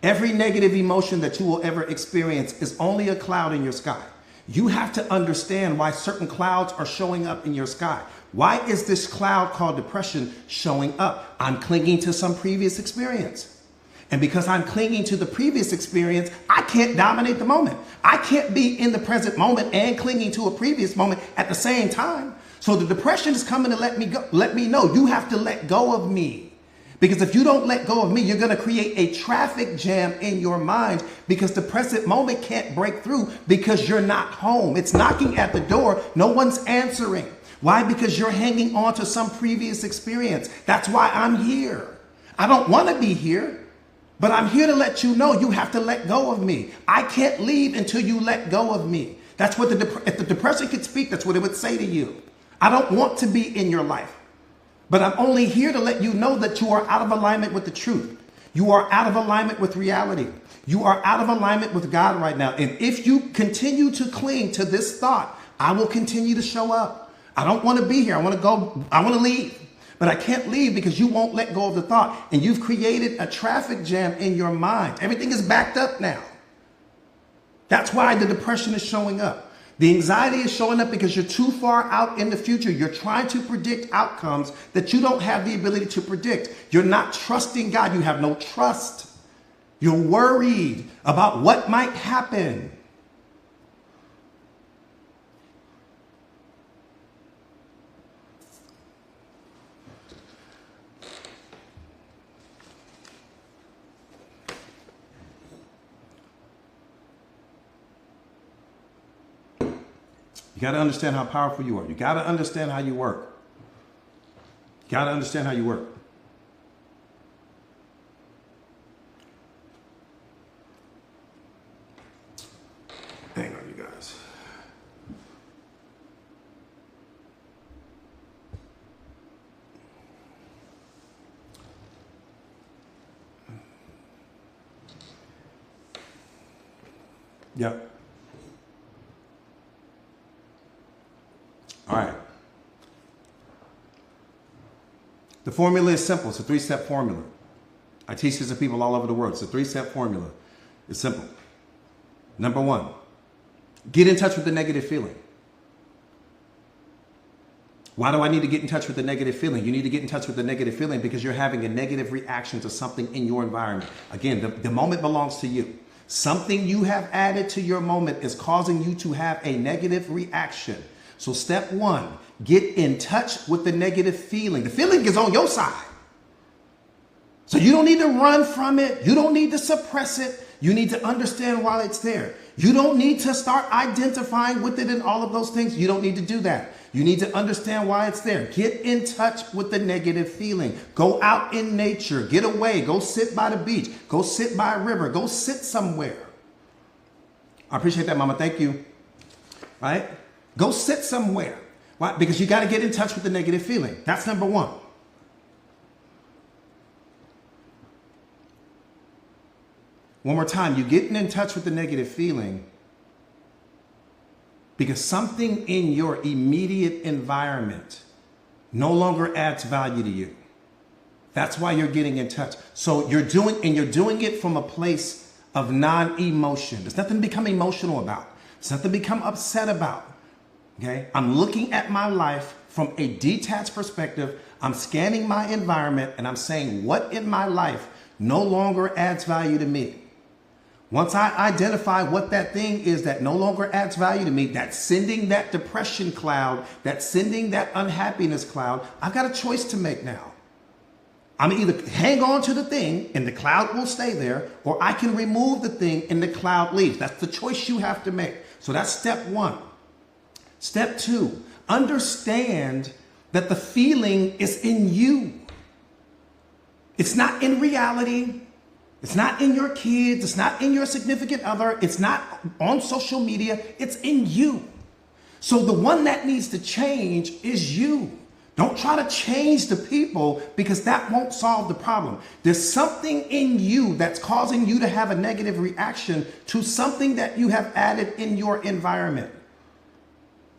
Every negative emotion that you will ever experience is only a cloud in your sky. You have to understand why certain clouds are showing up in your sky. Why is this cloud called depression showing up? I'm clinging to some previous experience. And because I'm clinging to the previous experience, I can't dominate the moment. I can't be in the present moment and clinging to a previous moment at the same time. So the depression is coming to let me know you have to let go of me. Because if you don't let go of me, you're going to create a traffic jam in your mind because the present moment can't break through because you're not home. It's knocking at the door. No one's answering. Why? Because you're hanging on to some previous experience. That's why I'm here. I don't want to be here, but I'm here to let you know you have to let go of me. I can't leave until you let go of me. That's what if the depression could speak, that's what it would say to you. I don't want to be in your life, but I'm only here to let you know that you are out of alignment with the truth. You are out of alignment with reality. You are out of alignment with God right now. And if you continue to cling to this thought, I will continue to show up. I don't want to be here. I want to go. I want to leave. But I can't leave because you won't let go of the thought. And you've created a traffic jam in your mind. Everything is backed up now. That's why the depression is showing up. The anxiety is showing up because you're too far out in the future. You're trying to predict outcomes that you don't have the ability to predict. You're not trusting God. You have no trust. You're worried about what might happen. You got to understand how powerful you are. You got to understand how you work. You got to understand how you work. Hang on, you guys. Yep. All right. The formula is simple. It's a 3-step formula. I teach this to people all over the world. It's a 3-step formula. It's simple. Number 1, get in touch with the negative feeling. Why do I need to get in touch with the negative feeling? You need to get in touch with the negative feeling because you're having a negative reaction to something in your environment. Again, the moment belongs to you. Something you have added to your moment is causing you to have a negative reaction. So step 1, get in touch with the negative feeling. The feeling is on your side. So you don't need to run from it. You don't need to suppress it. You need to understand why it's there. You don't need to start identifying with it and all of those things. You don't need to do that. You need to understand why it's there. Get in touch with the negative feeling. Go out in nature. Get away. Go sit by the beach. Go sit by a river. Go sit somewhere. I appreciate that, Mama. Thank you. Right? Go sit somewhere. Why? Because you got to get in touch with the negative feeling. That's number 1. One more time, you're getting in touch with the negative feeling because something in your immediate environment no longer adds value to you. That's why you're getting in touch. So you're doing it from a place of non-emotion. There's nothing to become emotional about. There's nothing to become upset about. Okay? I'm looking at my life from a detached perspective. I'm scanning my environment and I'm saying what in my life no longer adds value to me. Once I identify what that thing is that no longer adds value to me, that's sending that depression cloud, that's sending that unhappiness cloud, I've got a choice to make now. I'm either hang on to the thing and the cloud will stay there, or I can remove the thing and the cloud leaves. That's the choice you have to make. So that's step one. Step two, understand that the feeling is in you. It's not in reality. It's not in your kids. It's not in your significant other. It's not on social media. It's in you. So the one that needs to change is you. Don't try to change the people because that won't solve the problem. There's something in you that's causing you to have a negative reaction to something that you have added in your environment.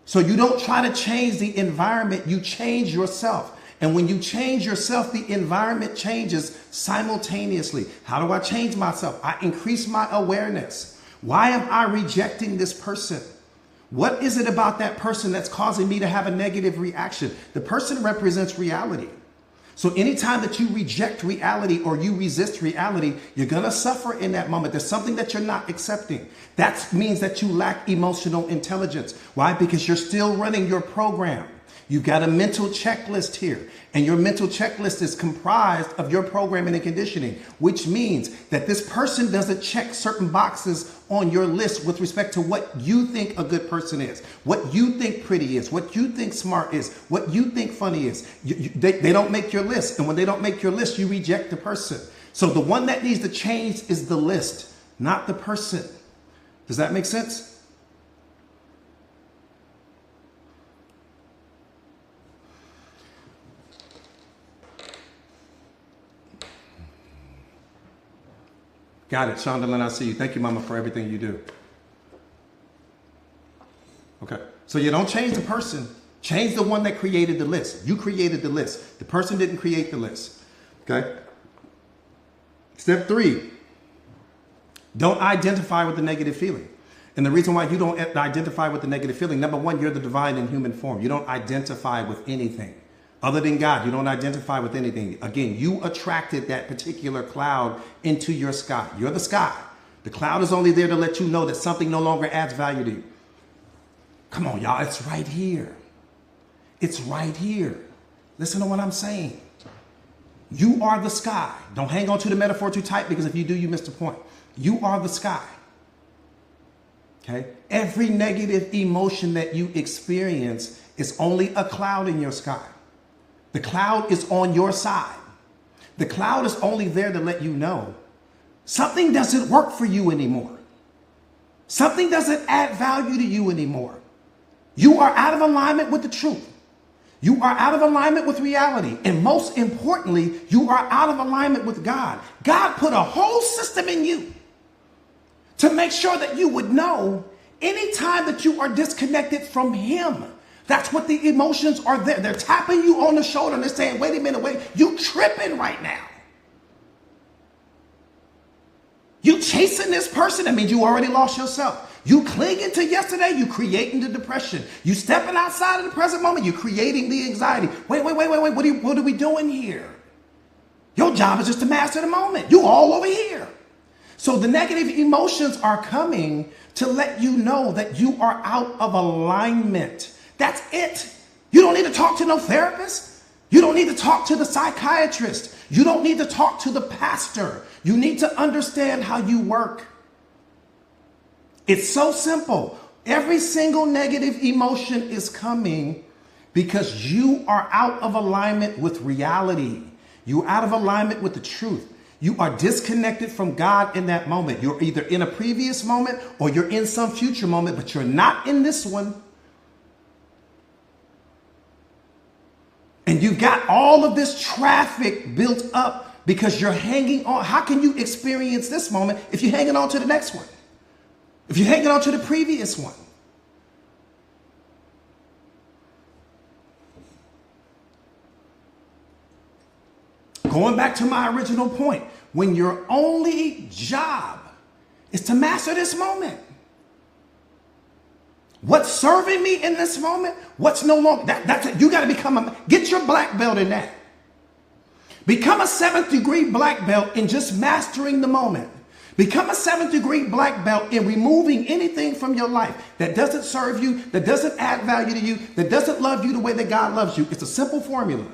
So you don't try to change the environment, you change yourself. And when you change yourself, the environment changes simultaneously. How do I change myself? I increase my awareness. Why am I rejecting this person? What is it about that person that's causing me to have a negative reaction? The person represents reality. So anytime that you reject reality or you resist reality, you're going to suffer in that moment. There's something that you're not accepting. That means that you lack emotional intelligence. Why? Because you're still running your program. You've got a mental checklist here, and your mental checklist is comprised of your programming and conditioning, which means that this person doesn't check certain boxes on your list with respect to what you think a good person is, what you think pretty is, what you think smart is, what you think funny is. They don't make your list, and when they don't make your list, you reject the person. So the one that needs to change is the list, not the person. Does that make sense? Got it. Shonda, I see you. Thank you, Mama, for everything you do. Okay. So you don't change the person. Change the one that created the list. You created the list. The person didn't create the list. Okay. Step three. Don't identify with the negative feeling. And the reason why you don't identify with the negative feeling, number one, you're the divine in human form. You don't identify with anything. Other than God, you don't identify with anything. Again, you attracted that particular cloud into your sky. You're the sky. The cloud is only there to let you know that something no longer adds value to you. Come on, y'all. It's right here. It's right here. Listen to what I'm saying. You are the sky. Don't hang on to the metaphor too tight, because if you do, you miss the point. You are the sky. Okay? Every negative emotion that you experience is only a cloud in your sky. The cloud is on your side. The cloud is only there to let you know something doesn't work for you anymore. Something doesn't add value to you anymore. You are out of alignment with the truth. You are out of alignment with reality. And most importantly, you are out of alignment with God. God put a whole system in you to make sure that you would know anytime that you are disconnected from Him. That's what the emotions are there. They're tapping you on the shoulder and they're saying, wait a minute, you tripping right now. You chasing this person, that means you already lost yourself. You clinging to yesterday, you creating the depression. You stepping outside of the present moment, you creating the anxiety. Wait, what are we doing here? Your job is just to master the moment. You all over here. So the negative emotions are coming to let you know that you are out of alignment. That's it. You don't need to talk to no therapist. You don't need to talk to the psychiatrist. You don't need to talk to the pastor. You need to understand how you work. It's so simple. Every single negative emotion is coming because you are out of alignment with reality. You're out of alignment with the truth. You are disconnected from God in that moment. You're either in a previous moment or you're in some future moment, but you're not in this one. And you've got all of this traffic built up because you're hanging on. How can you experience this moment if you're hanging on to the next one? If you're hanging on to the previous one? going back to my original point, when your only job is to master this moment. What's serving me in this moment? What's no longer, that's it. You got to become get your black belt in that. Become a 7th degree black belt in just mastering the moment. Become a 7th degree black belt in removing anything from your life that doesn't serve you, that doesn't add value to you, that doesn't love you the way that God loves you. It's a simple formula.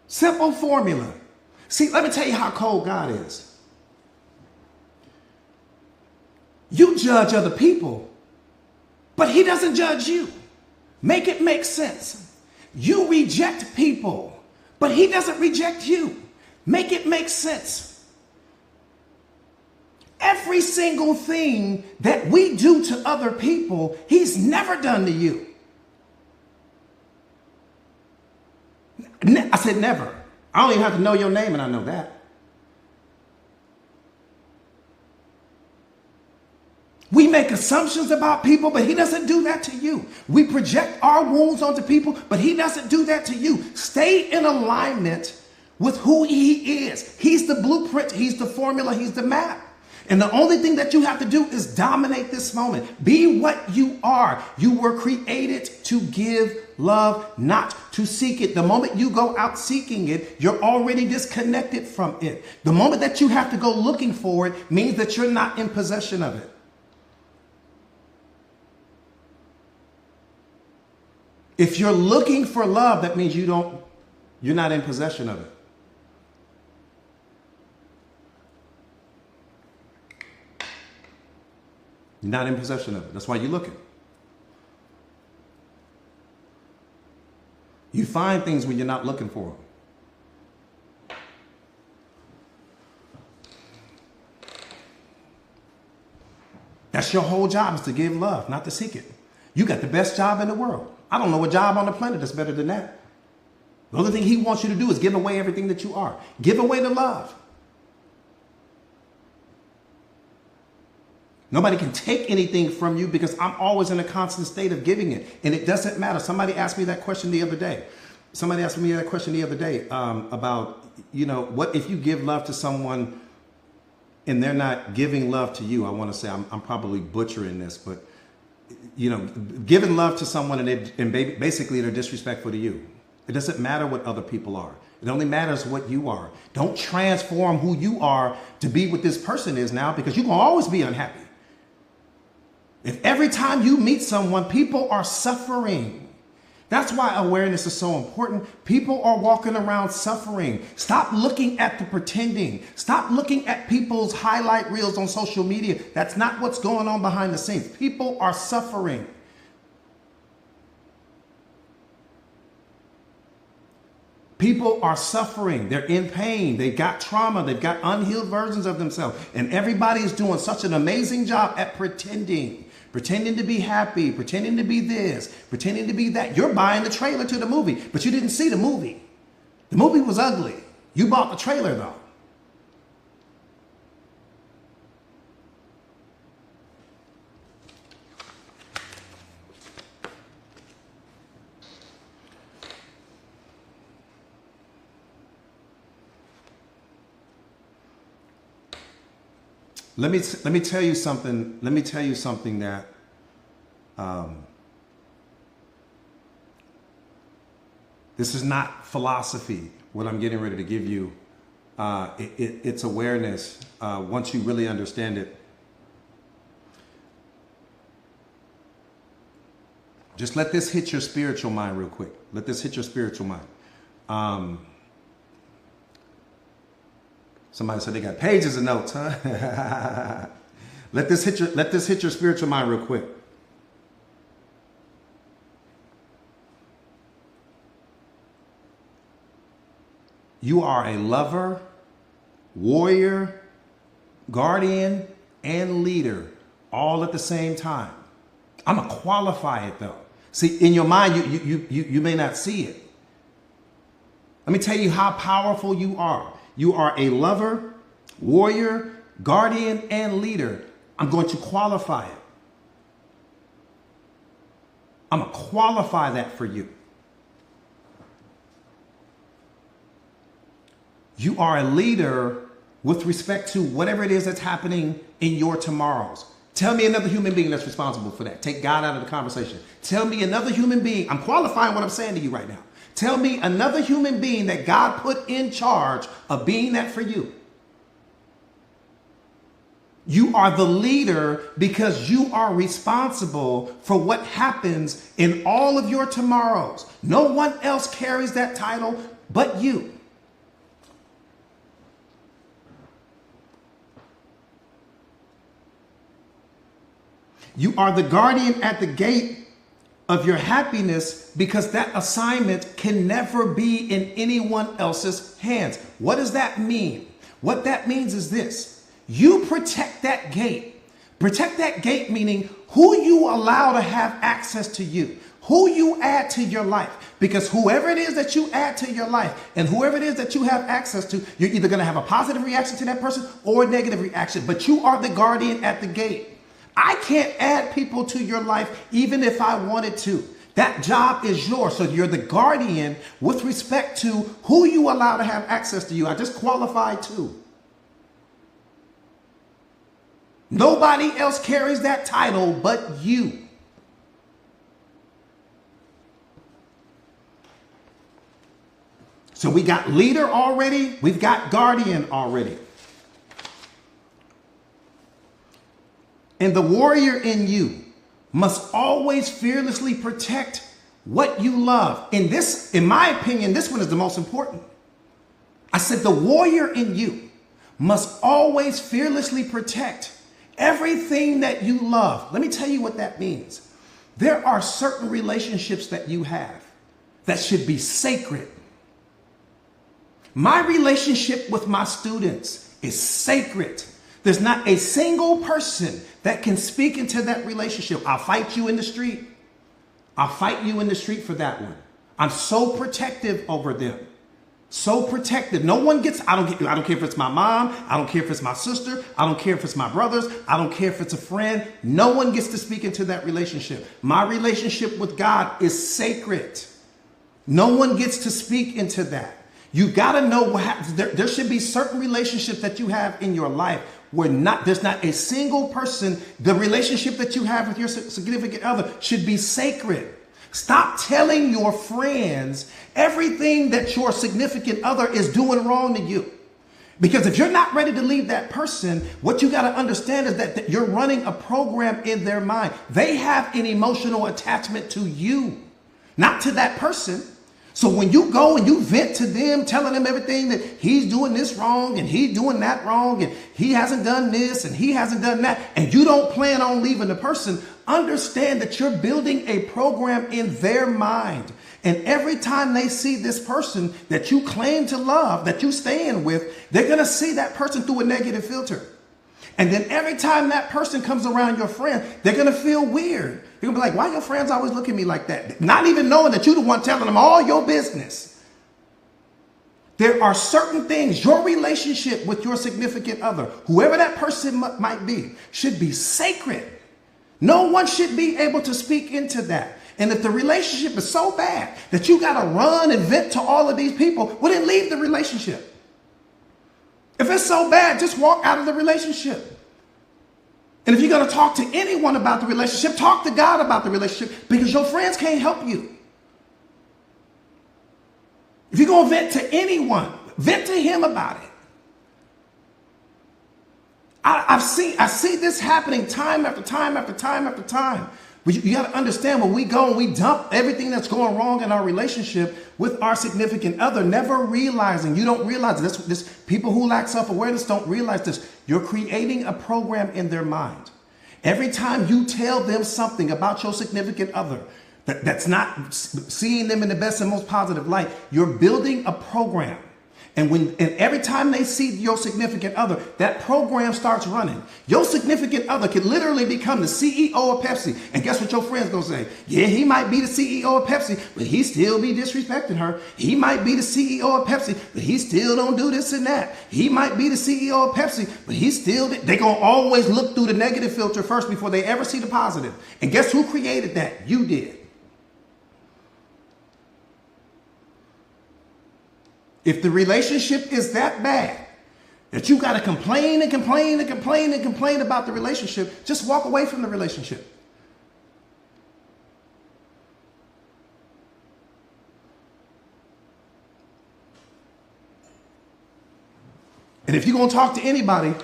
Simple formula. See, let me tell you how cold God is. You judge other people, but he doesn't judge you. Make it make sense. You reject people, but he doesn't reject you. Make it make sense. Every single thing that we do to other people, he's never done to you. I said never. I don't even have to know your name, and I know that. We make assumptions about people, but he doesn't do that to you. We project our wounds onto people, but he doesn't do that to you. Stay in alignment with who he is. He's the blueprint. He's the formula. He's the map. And the only thing that you have to do is dominate this moment. Be what you are. You were created to give love, not to seek it. The moment you go out seeking it, you're already disconnected from it. The moment that you have to go looking for it means that you're not in possession of it. If you're looking for love, that means you're not in possession of it. You're not in possession of it. That's why you're looking. You find things when you're not looking for them. That's your whole job, is to give love, not to seek it. You got the best job in the world. I don't know a job on the planet that's better than that. The only thing he wants you to do is give away everything that you are. Give away the love. Nobody can take anything from you because I'm always in a constant state of giving it. And it doesn't matter. Somebody asked me that question the other day. About, what if you give love to someone and they're not giving love to you? I want to say, I'm probably butchering this, but giving love to someone and basically they're disrespectful to you. It doesn't matter what other people are. It only matters what you are. Don't transform who you are to be what this person is now, because you're going to always be unhappy. If every time you meet someone, people are suffering. That's why awareness is so important. People are walking around suffering. Stop looking at the pretending. Stop looking at people's highlight reels on social media. That's not what's going on behind the scenes. People are suffering. People are suffering. They're in pain. They've got trauma. They've got unhealed versions of themselves. And everybody is doing such an amazing job at pretending to be happy, pretending to be this, pretending to be that. You're buying the trailer to the movie, but you didn't see the movie. The movie was ugly. You bought the trailer though. Let me tell you something. Let me tell you something that this is not philosophy. What I'm getting ready to give you, it's awareness. Once you really understand it, just let this hit your spiritual mind real quick. Let this hit your spiritual mind. Somebody said they got pages of notes, huh? Let this hit your spiritual mind real quick. You are a lover, warrior, guardian, and leader all at the same time. I'm gonna qualify it though. See, in your mind, you may not see it. Let me tell you how powerful you are. You are a lover, warrior, guardian, and leader. I'm going to qualify it. I'm going to qualify that for you. You are a leader with respect to whatever it is that's happening in your tomorrows. Tell me another human being that's responsible for that. Take God out of the conversation. Tell me another human being. I'm qualifying what I'm saying to you right now. Tell me another human being that God put in charge of being that for you. You are the leader because you are responsible for what happens in all of your tomorrows. No one else carries that title but you. You are the guardian at the gate of your happiness because that assignment can never be in anyone else's hands. What does that mean? What that means is this. You protect that gate. Protect that gate meaning who you allow to have access to you, who you add to your life. Because whoever it is that you add to your life and whoever it is that you have access to, you're either going to have a positive reaction to that person or a negative reaction. But you are the guardian at the gate. I can't add people to your life even if I wanted to. That job is yours. So you're the guardian with respect to who you allow to have access to you. I just qualified too. Nobody else carries that title but you. So we got leader already. We've got guardian already. And the warrior in you must always fearlessly protect what you love. In my opinion, this one is the most important. I said the warrior in you must always fearlessly protect everything that you love. Let me tell you what that means. There are certain relationships that you have that should be sacred. My relationship with my students is sacred. There's not a single person that can speak into that relationship. I'll fight you in the street. I'll fight you in the street for that one. I'm so protective over them. So protective. No one gets, I don't care if it's my mom. I don't care if it's my sister. I don't care if it's my brothers. I don't care if it's a friend. No one gets to speak into that relationship. My relationship with God is sacred. No one gets to speak into that. You got to know what happens. There should be certain relationships that you have in your life where there's not a single person. The relationship that you have with your significant other should be sacred. Stop telling your friends everything that your significant other is doing wrong to you. Because if you're not ready to leave that person, what you got to understand is that you're running a program in their mind. They have an emotional attachment to you, not to that person. So when you go and you vent to them, telling them everything that he's doing this wrong and he's doing that wrong and he hasn't done this and he hasn't done that, and you don't plan on leaving the person, understand that you're building a program in their mind. And every time they see this person that you claim to love, that you stand with, they're going to see that person through a negative filter. And then every time that person comes around your friend, they're going to feel weird. You're going to be like, why your friends always look at me like that? Not even knowing that you're the one telling them all your business. There are certain things, your relationship with your significant other, whoever that person might be, should be sacred. No one should be able to speak into that. And if the relationship is so bad that you got to run and vent to all of these people, well, then leave the relationship. If it's so bad, just walk out of the relationship. And if you're going to talk to anyone about the relationship, talk to God about the relationship, because your friends can't help you. If you're going to vent to anyone, vent to him about it. I see this happening time after time after time after time. But you got to understand, when we go and we dump everything that's going wrong in our relationship with our significant other, never realizing, you don't realize this. People who lack self-awareness don't realize this. You're creating a program in their mind. Every time you tell them something about your significant other that's not seeing them in the best and most positive light, you're building a program. And every time they see your significant other, that program starts running. Your significant other can literally become the CEO of Pepsi. And guess what your friend's gonna say? Yeah, he might be the CEO of Pepsi, but he still be disrespecting her. He might be the CEO of Pepsi, but he still don't do this and that. He might be the CEO of Pepsi, but they gonna always look through the negative filter first before they ever see the positive. And guess who created that? You did. If the relationship is that bad that you got to complain and complain and complain and complain about the relationship, just walk away from the relationship. And if you're going to talk to anybody,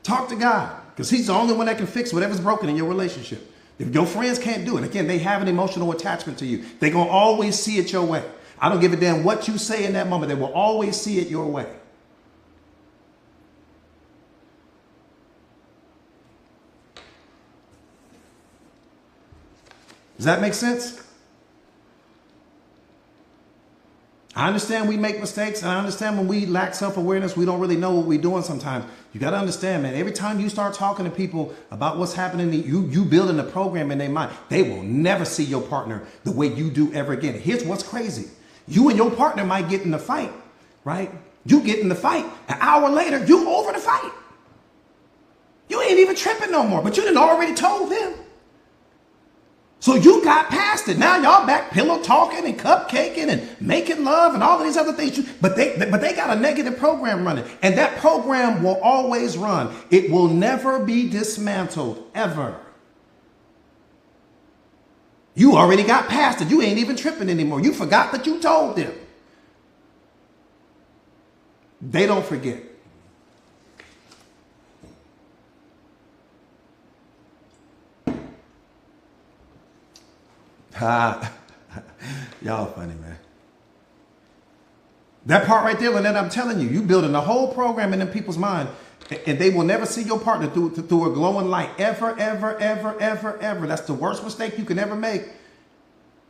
talk to God, because he's the only one that can fix whatever's broken in your relationship. If your friends can't do it, again, they have an emotional attachment to you. They're going to always see it your way. I don't give a damn what you say in that moment. They will always see it your way. Does that make sense? I understand we make mistakes, and I understand when we lack self-awareness, we don't really know what we're doing sometimes. You got to understand, man, every time you start talking to people about what's happening, you building a program in their mind, they will never see your partner the way you do ever again. Here's what's crazy. You and your partner might get in the fight, right? You get in the fight. An hour later, you over the fight. You ain't even tripping no more, but you done already told them. So you got past it. Now y'all back pillow talking and cupcaking and making love and all of these other things. But they got a negative program running. And that program will always run. It will never be dismantled, ever. You already got past it. You ain't even tripping anymore. You forgot that you told them. They don't forget. Y'all funny, man. That part right there, Lynette, I'm telling you, you building a whole program in them people's mind, and they will never see your partner through a glowing light. Ever, ever, ever, ever, ever. That's the worst mistake you can ever make.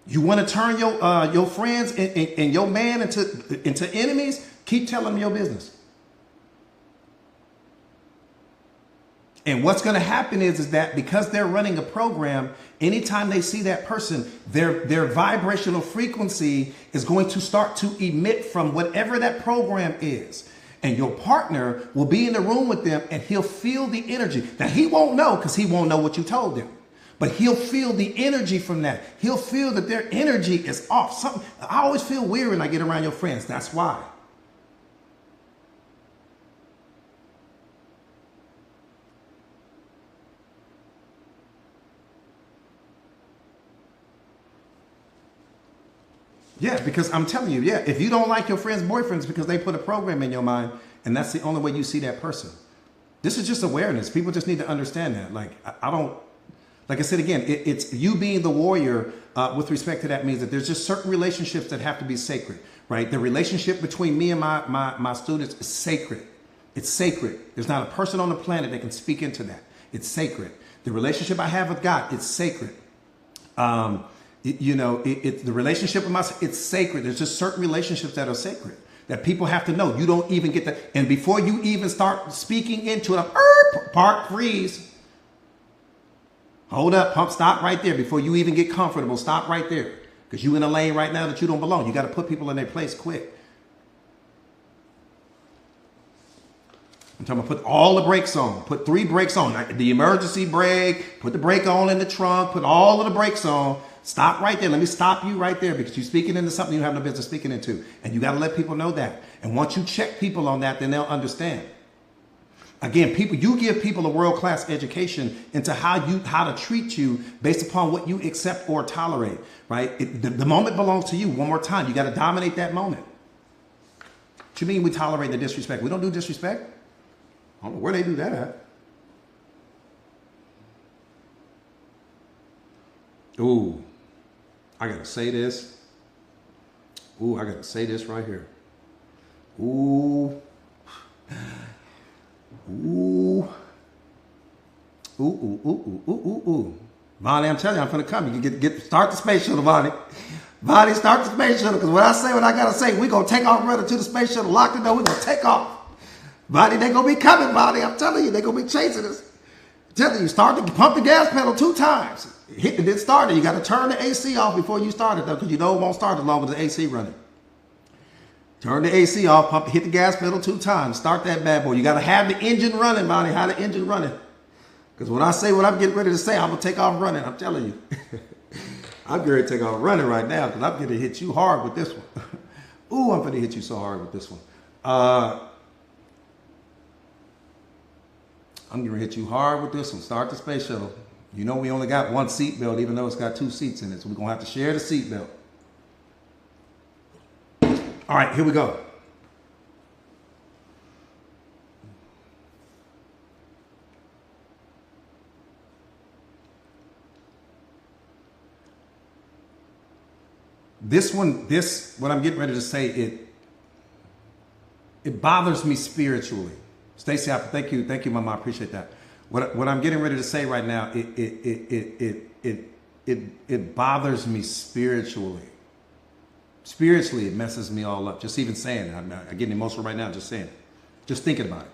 You want to turn your friends and your man into enemies? Keep telling them your business. And what's going to happen is that because they're running a program, anytime they see that person, their vibrational frequency is going to start to emit from whatever that program is. And your partner will be in the room with them and he'll feel the energy. Now, he won't know because he won't know what you told him. But he'll feel the energy from that. He'll feel that their energy is off. I always feel weird when I get around your friends. That's why. Yeah, because I'm telling you, yeah, if you don't like your friends' boyfriends because they put a program in your mind and that's the only way you see that person. This is just awareness. People just need to understand that. Like, I don't, like I said again, it's you being the warrior with respect to that means that there's just certain relationships that have to be sacred, right? The relationship between me and my students is sacred. It's sacred. There's not a person on the planet that can speak into that. It's sacred. The relationship I have with God, it's sacred. The relationship with myself, it's sacred. There's just certain relationships that are sacred that people have to know. You don't even get that. And before you even start speaking into it, park, freeze. Hold up, pump, stop right there. Before you even get comfortable, stop right there. Because you're in a lane right now that you don't belong. You got to put people in their place quick. I'm talking about put all the brakes on. Put 3 brakes on. The emergency brake, put the brake on in the trunk, put all of the brakes on. Stop right there. Let me stop you right there because you're speaking into something you have no business speaking into. And you got to let people know that. And once you check people on that, then they'll understand. Again, you give people a world-class education into how to treat you based upon what you accept or tolerate, right? The moment belongs to you. One more time, you got to dominate that moment. What you mean we tolerate the disrespect? We don't do disrespect. I don't know where they do that at. Ooh, I got to say this. Ooh, I got to say this right here. Ooh. Ooh. Ooh, ooh, ooh, ooh, ooh, ooh, ooh. Vonnie, I'm telling you, I'm finna come. You can start the space shuttle, Vonnie. Vonnie, start the space shuttle, because when I say what I gotta say, we're gonna take off running to the space shuttle, lock the door, we're gonna take off. Vonnie, they're gonna be coming, Vonnie. I'm telling you, they're gonna be chasing us. I'm telling you, pump the gas pedal 2 times. Hit it, then start it. You gotta turn the AC off before you start it, though, because you know it won't start as long as the AC running. Turn the AC off, hit the gas pedal 2 times, start that bad boy. You got to have the engine running, Bonnie, have the engine running. Because when I say what I'm getting ready to say, I'm going to take off running, I'm telling you. I'm going to take off running right now because I'm going to hit you hard with this one. Ooh, I'm going to hit you so hard with this one. I'm going to hit you hard with this one. Start the space shuttle. You know we only got one seat belt, even though it's got 2 seats in it. So we're going to have to share the seat belt. All right, here we go. What I'm getting ready to say, it bothers me spiritually. Stacey, thank you, Mama. I appreciate that. What I'm getting ready to say right now, it bothers me spiritually. Spiritually, it messes me all up. Just even saying it, I'm getting emotional right now. Just saying it, just thinking about it.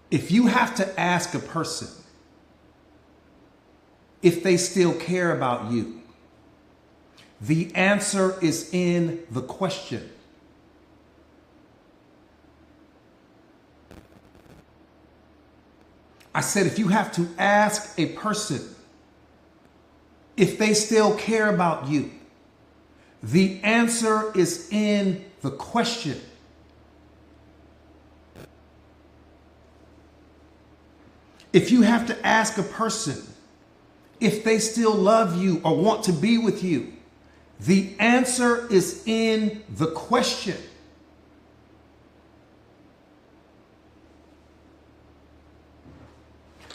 If you have to ask a person if they still care about you, the answer is in the question. I said, if you have to ask a person if they still care about you, the answer is in the question. If you have to ask a person if they still love you or want to be with you, the answer is in the question.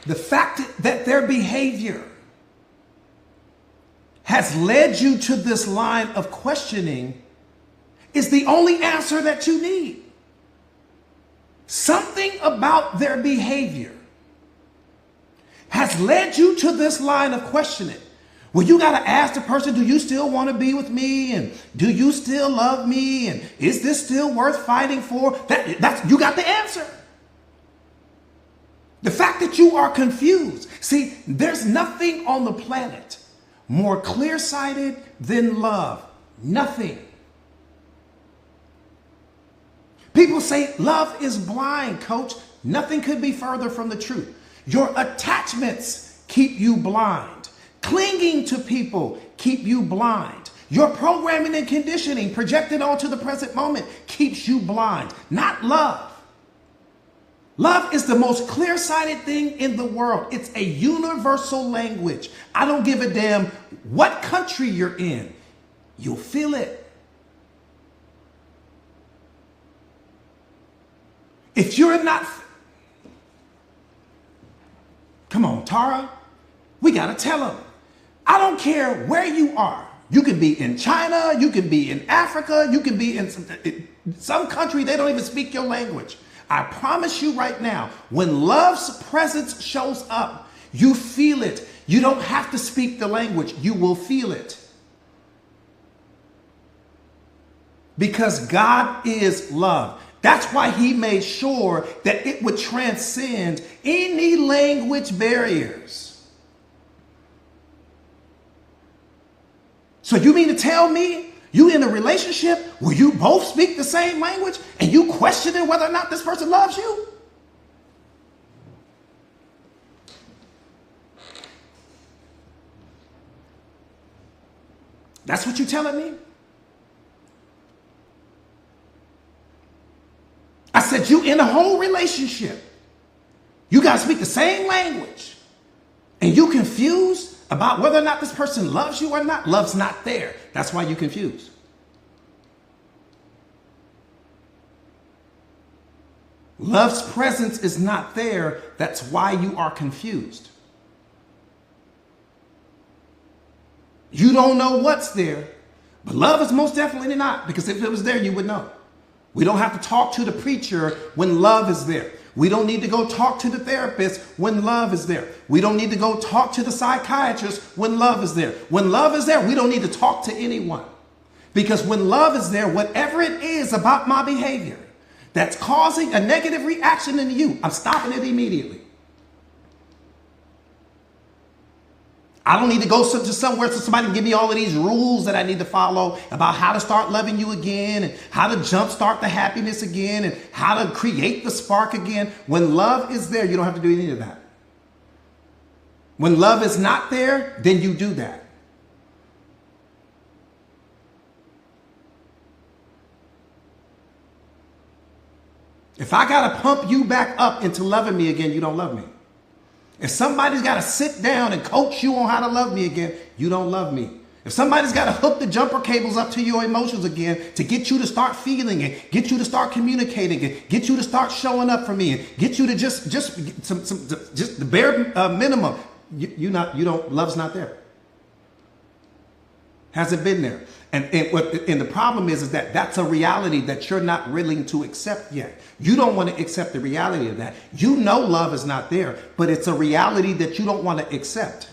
The fact that their behavior has led you to this line of questioning is the only answer that you need. Something about their behavior has led you to this line of questioning. Well, you got to ask the person, do you still want to be with me? And do you still love me? And is this still worth fighting for? You got the answer. The fact that you are confused. See, there's nothing on the planet more clear-sighted than love. Nothing. People say love is blind, coach. Nothing could be further from the truth. Your attachments keep you blind. Clinging to people keep you blind. Your programming and conditioning projected onto the present moment keeps you blind. Not love. Love is the most clear-sighted thing in the world. It's a universal language. I don't give a damn what country you're in. You'll feel it. If you're not... Come on, Tara. We got to tell them. I don't care where you are. You can be in China. You can be in Africa. You can be in some country they don't even speak your language. I promise you right now, when love's presence shows up, you feel it. You don't have to speak the language. You will feel it. Because God is love. That's why he made sure that it would transcend any language barriers. So you mean to tell me you in a relationship where you both speak the same language and you questioning whether or not this person loves you? That's what you're telling me? I said you in a whole relationship. You got to speak the same language. And you confused about whether or not this person loves you or not. Love's not there. That's why you're confused. Love's presence is not there. That's why you are confused. You don't know what's there, but love is most definitely not, because if it was there, you would know. We don't have to talk to the preacher when love is there. We don't need to go talk to the therapist when love is there. We don't need to go talk to the psychiatrist when love is there. When love is there, we don't need to talk to anyone. Because when love is there, whatever it is about my behavior that's causing a negative reaction in you, I'm stopping it immediately. I don't need to go to somewhere so somebody can give me all of these rules that I need to follow about how to start loving you again and how to jumpstart the happiness again and how to create the spark again. When love is there, you don't have to do any of that. When love is not there, then you do that. If I got to pump you back up into loving me again, you don't love me. If somebody's got to sit down and coach you on how to love me again, you don't love me. If somebody's got to hook the jumper cables up to your emotions again to get you to start feeling it, get you to start communicating it, get you to start showing up for me, and get you to just the bare minimum, love's not there. Hasn't been there. And the problem is that that's a reality that you're not willing to accept yet. You don't want to accept the reality of that. You know love is not there, but it's a reality that you don't want to accept.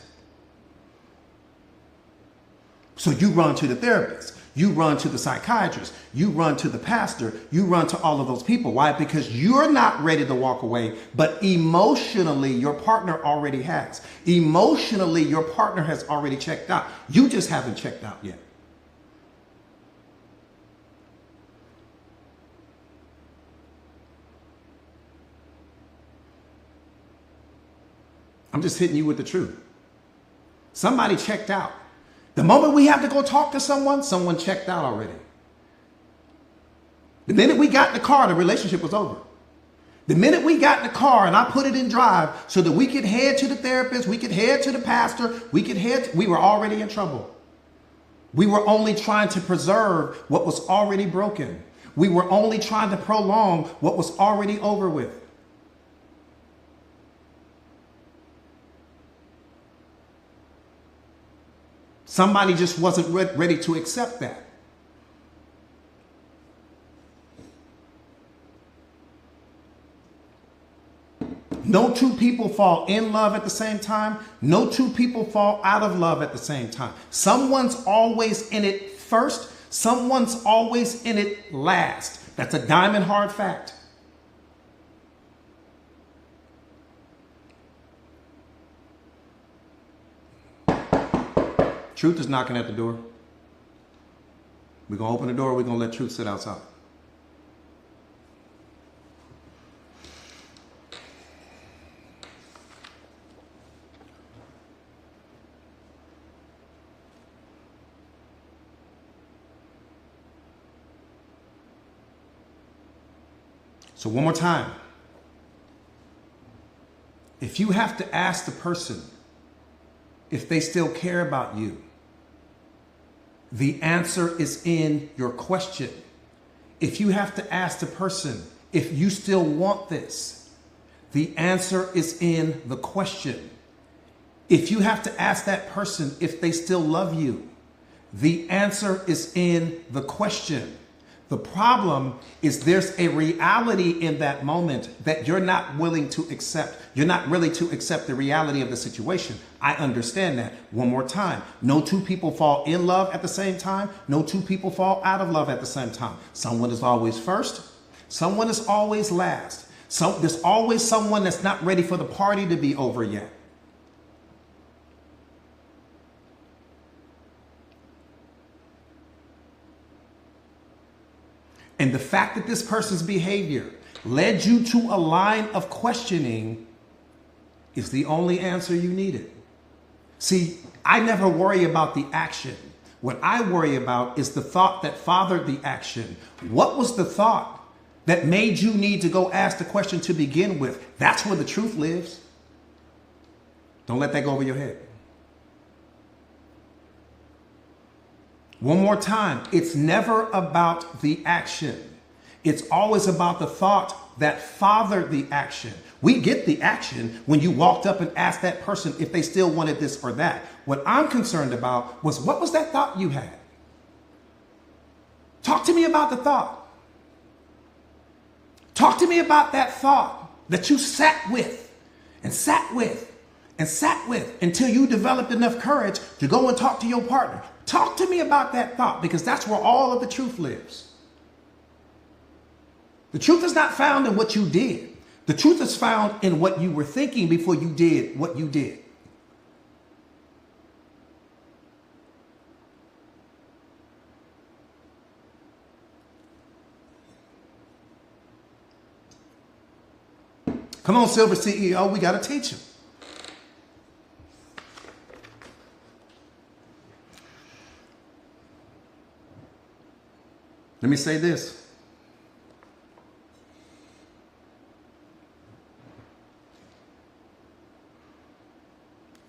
So you run to the therapist. You run to the psychiatrist. You run to the pastor. You run to all of those people. Why? Because you're not ready to walk away, but emotionally your partner already has. Emotionally your partner has already checked out. You just haven't checked out yet. I'm just hitting you with the truth. Somebody checked out. The moment we have to go talk to someone, someone checked out already. The minute we got in the car, the relationship was over. The minute we got in the car and I put it in drive so that we could head to the therapist, we could head to the pastor, we were already in trouble. We were only trying to preserve what was already broken. We were only trying to prolong what was already over with. Somebody just wasn't ready to accept that. No two people fall in love at the same time. No two people fall out of love at the same time. Someone's always in it first. Someone's always in it last. That's a diamond hard fact. Truth is knocking at the door. We're going to open the door. We're going to let truth sit outside. So one more time. If you have to ask the person if they still care about you, the answer is in your question. If you have to ask the person if you still want this, the answer is in the question. If you have to ask that person if they still love you, the answer is in the question. The problem is there's a reality in that moment that you're not willing to accept. You're not ready to accept the reality of the situation. I understand that. One more time. No two people fall in love at the same time. No two people fall out of love at the same time. Someone is always first. Someone is always last. There's always someone that's not ready for the party to be over yet. And the fact that this person's behavior led you to a line of questioning is the only answer you needed. See, I never worry about the action. What I worry about is the thought that fathered the action. What was the thought that made you need to go ask the question to begin with? That's where the truth lives. Don't let that go over your head. One more time, it's never about the action. It's always about the thought that fathered the action. We get the action when you walked up and asked that person if they still wanted this or that. What I'm concerned about was, what was that thought you had? Talk to me about the thought. Talk to me about that thought that you sat with and sat with and sat with until you developed enough courage to go and talk to your partner. Talk to me about that thought, because that's where all of the truth lives. The truth is not found in what you did. The truth is found in what you were thinking before you did what you did. Come on, Silver CEO, we got to teach him. Let me say this.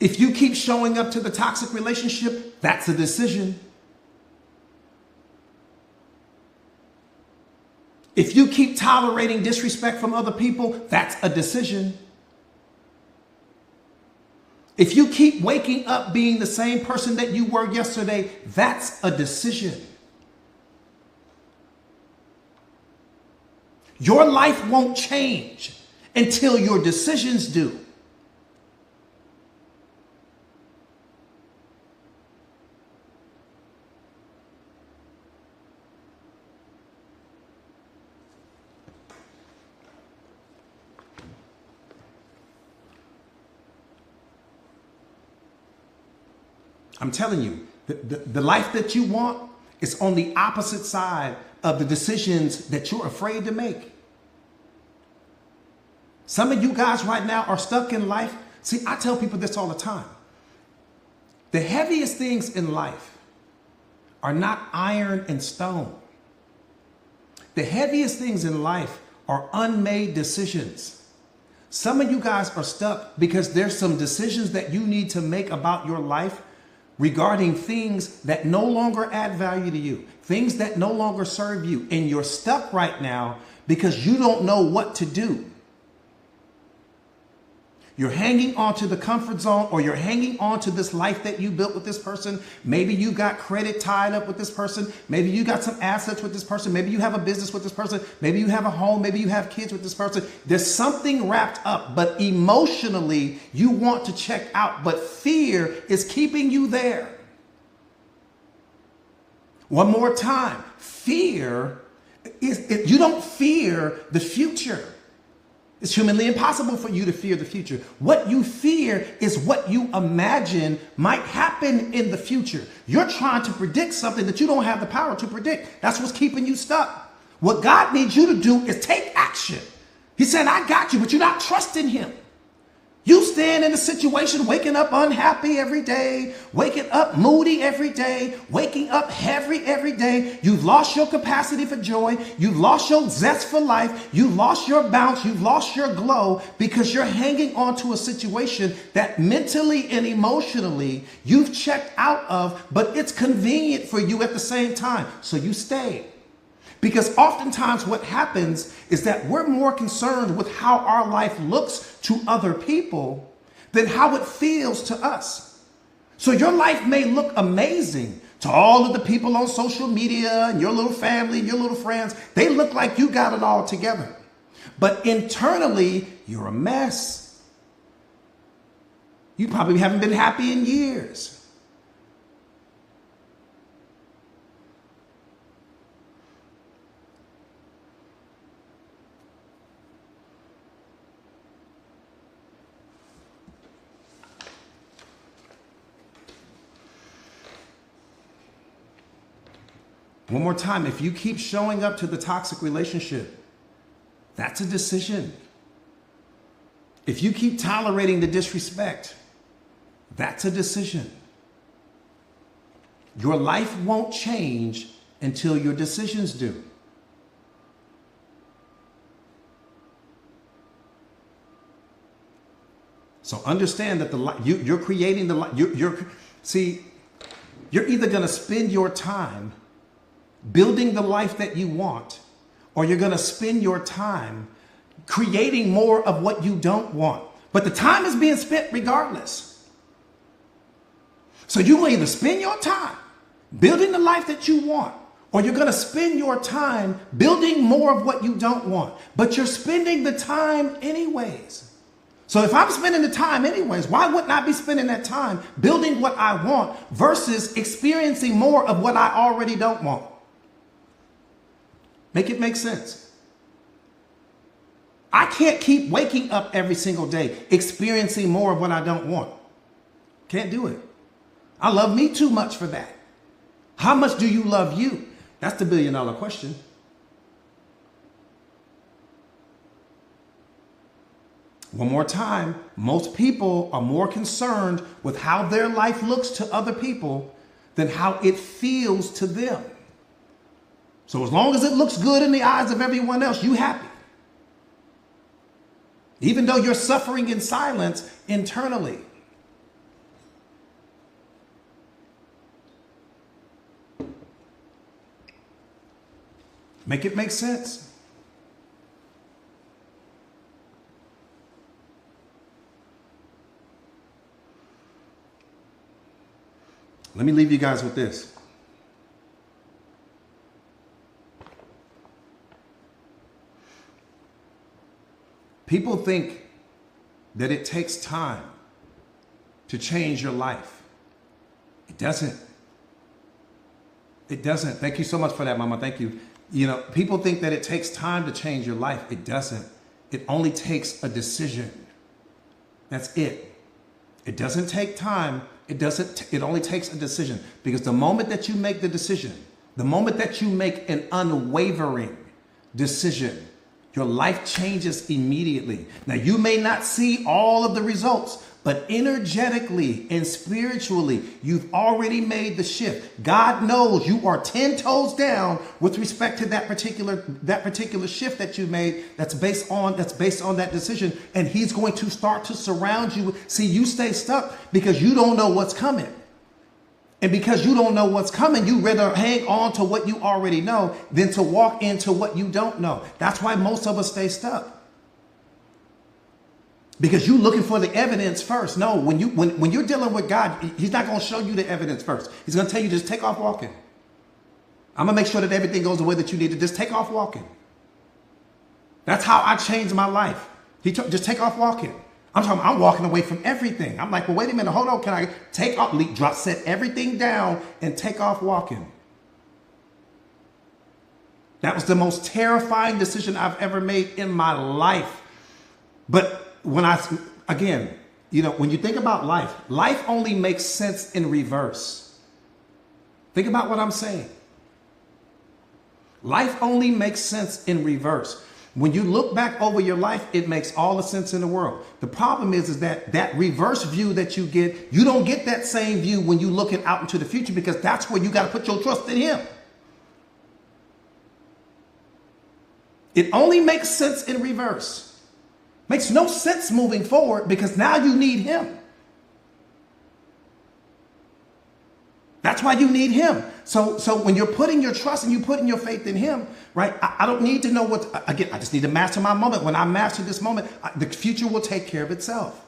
If you keep showing up to the toxic relationship, that's a decision. If you keep tolerating disrespect from other people, that's a decision. If you keep waking up being the same person that you were yesterday, that's a decision. Your life won't change until your decisions do. I'm telling you, the life that you want is on the opposite side of the decisions that you're afraid to make. Some of you guys right now are stuck in life. See, I tell people this all the time. The heaviest things in life are not iron and stone. The heaviest things in life are unmade decisions. Some of you guys are stuck because there's some decisions that you need to make about your life regarding things that no longer add value to you, things that no longer serve you. And you're stuck right now because you don't know what to do. You're hanging on to the comfort zone, or you're hanging on to this life that you built with this person. Maybe you got credit tied up with this person. Maybe you got some assets with this person. Maybe you have a business with this person. Maybe you have a home. Maybe you have kids with this person. There's something wrapped up, but emotionally you want to check out, but fear is keeping you there. One more time. Fear is, you don't fear the future. It's humanly impossible for you to fear the future. What you fear is what you imagine might happen in the future. You're trying to predict something that you don't have the power to predict. That's what's keeping you stuck. What God needs you to do is take action. He said, I got you, but you're not trusting him. You stand in a situation, waking up unhappy every day, waking up moody every day, waking up heavy every day. You've lost your capacity for joy. You've lost your zest for life. You've lost your bounce. You've lost your glow because you're hanging on to a situation that mentally and emotionally you've checked out of, but it's convenient for you at the same time. So you stay. Because oftentimes what happens is that we're more concerned with how our life looks to other people than how it feels to us. So your life may look amazing to all of the people on social media and your little family and your little friends. They look like you got it all together. But internally, you're a mess. You probably haven't been happy in years. One more time, if you keep showing up to the toxic relationship, that's a decision. If you keep tolerating the disrespect, that's a decision. Your life won't change until your decisions do. So understand that you're creating the life. You're either going to spend your time building the life that you want, or you're going to spend your time creating more of what you don't want. But the time is being spent regardless. So you will either spend your time building the life that you want, or you're going to spend your time building more of what you don't want. But you're spending the time anyways. So if I'm spending the time anyways, why wouldn't I be spending that time building what I want versus experiencing more of what I already don't want? Make it make sense. I can't keep waking up every single day experiencing more of what I don't want. Can't do it. I love me too much for that. How much do you love you? That's the billion-dollar question. One more time, most people are more concerned with how their life looks to other people than how it feels to them. So as long as it looks good in the eyes of everyone else, you happy. Even though you're suffering in silence internally. Make it make sense. Let me leave you guys with this. People think that it takes time to change your life. It doesn't. It doesn't. Thank you so much for that, Mama. Thank you. You know, people think that it takes time to change your life. It doesn't. It only takes a decision. That's it. It doesn't take time. It only takes a decision, because the moment that you make the decision, the moment that you make an unwavering decision, your life changes immediately. Now, you may not see all of the results, but energetically and spiritually, you've already made the shift. God knows you are 10 toes down with respect to that particular shift that you made that's based on that decision. And he's going to start to surround you. See, you stay stuck because you don't know what's coming. And because you don't know what's coming, you rather hang on to what you already know than to walk into what you don't know. That's why most of us stay stuck. Because you're looking for the evidence first. No, when you're dealing with God, he's not going to show you the evidence first. He's going to tell you, just take off walking. I'm going to make sure that everything goes the way that you need to. Just take off walking. That's how I changed my life. Just take off walking. I'm walking away from everything. I'm like, well, wait a minute. Hold on. Can I take off, set everything down and take off walking? That was the most terrifying decision I've ever made in my life. But when you think about life only makes sense in reverse. Think about what I'm saying. Life only makes sense in reverse. When you look back over your life, it makes all the sense in the world. The problem is that reverse view that you get, you don't get that same view when you're looking out into the future, because that's where you got to put your trust in him. It only makes sense in reverse. Makes no sense moving forward, because now you need him. That's why you need him. So when you're putting your trust and you're putting your faith in him, right? I don't need to know I just need to master my moment. When I master this moment, the future will take care of itself.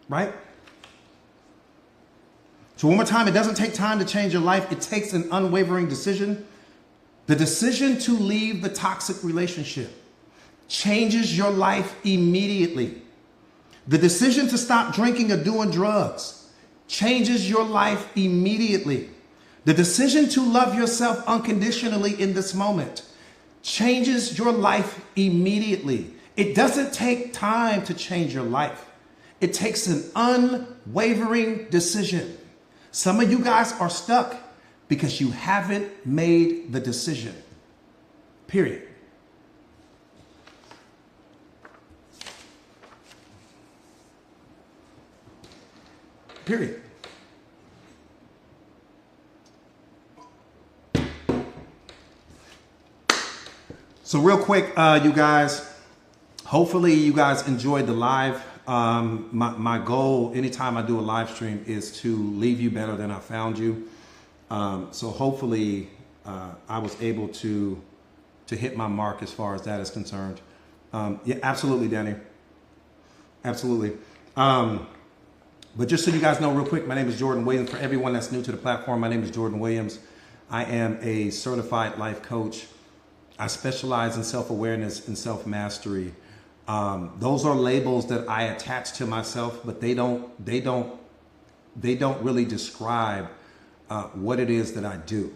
Right? So one more time, it doesn't take time to change your life. It takes an unwavering decision. The decision to leave the toxic relationship changes your life immediately. The decision to stop drinking or doing drugs changes your life immediately. The decision to love yourself unconditionally in this moment changes your life immediately. It doesn't take time to change your life. It takes an unwavering decision. Some of you guys are stuck because you haven't made the decision. Period. Period. So real quick, you guys, hopefully you guys enjoyed the live. My goal anytime I do a live stream is to leave you better than I found you. So hopefully I was able to hit my mark as far as that is concerned. Yeah, absolutely, Danny. Absolutely. But just so you guys know real quick, my name is Jordan Williams. For everyone that's new to the platform, my name is Jordan Williams. I am a certified life coach. I specialize in self-awareness and self-mastery. Those are labels that I attach to myself, but they don't really describe what it is that I do,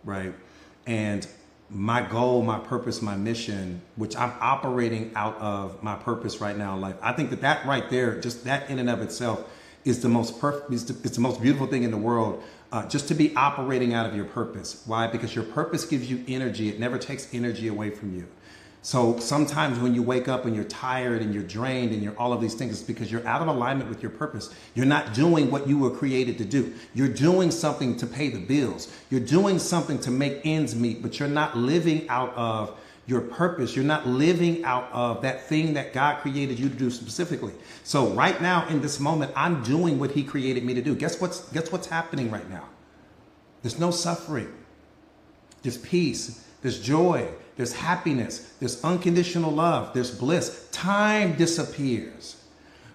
right? And my goal, my purpose, my mission, which I'm operating out of my purpose right now in life. I think that right there, just that in and of itself, is the most perfect. It's the most beautiful thing in the world. Just to be operating out of your purpose. Why? Because your purpose gives you energy. It never takes energy away from you. So sometimes when you wake up and you're tired and you're drained and you're all of these things, it's because you're out of alignment with your purpose. You're not doing what you were created to do. You're doing something to pay the bills. You're doing something to make ends meet, but you're not living out of your purpose. You're not living out of that thing that God created you to do specifically. So right now in this moment, I'm doing what he created me to do. Guess what's happening right now? There's no suffering. there's peace, there's joy, there's happiness, there's unconditional love, there's bliss. Time disappears.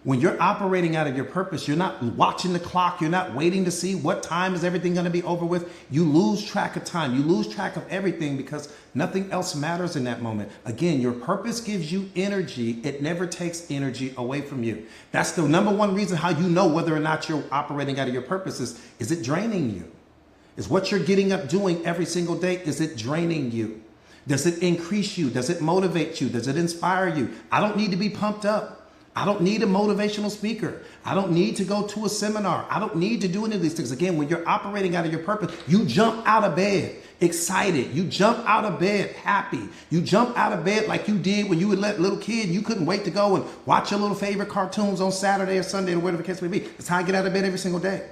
When you're operating out of your purpose, you're not watching the clock. You're not waiting to see what time is everything going to be over with. You lose track of time. You lose track of everything because nothing else matters in that moment. Again, your purpose gives you energy. It never takes energy away from you. That's the number one reason how you know whether or not you're operating out of your purpose is it draining you? Is what you're getting up doing every single day, is it draining you? Does it increase you? Does it motivate you? Does it inspire you? I don't need to be pumped up. I don't need a motivational speaker. I don't need to go to a seminar. I don't need to do any of these things. Again, when you're operating out of your purpose, you jump out of bed excited. You jump out of bed happy. You jump out of bed like you did when you were a little kid. You couldn't wait to go and watch your little favorite cartoons on Saturday or Sunday or whatever the case may be. That's how I get out of bed every single day.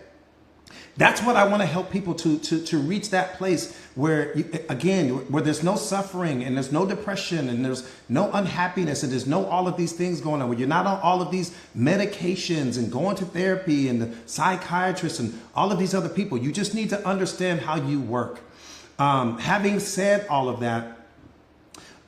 That's what I want to help people to reach that place where, again, where there's no suffering and there's no depression and there's no unhappiness and there's no all of these things going on, where you're not on all of these medications and going to therapy and the psychiatrists and all of these other people. You just need to understand how you work. Having said all of that,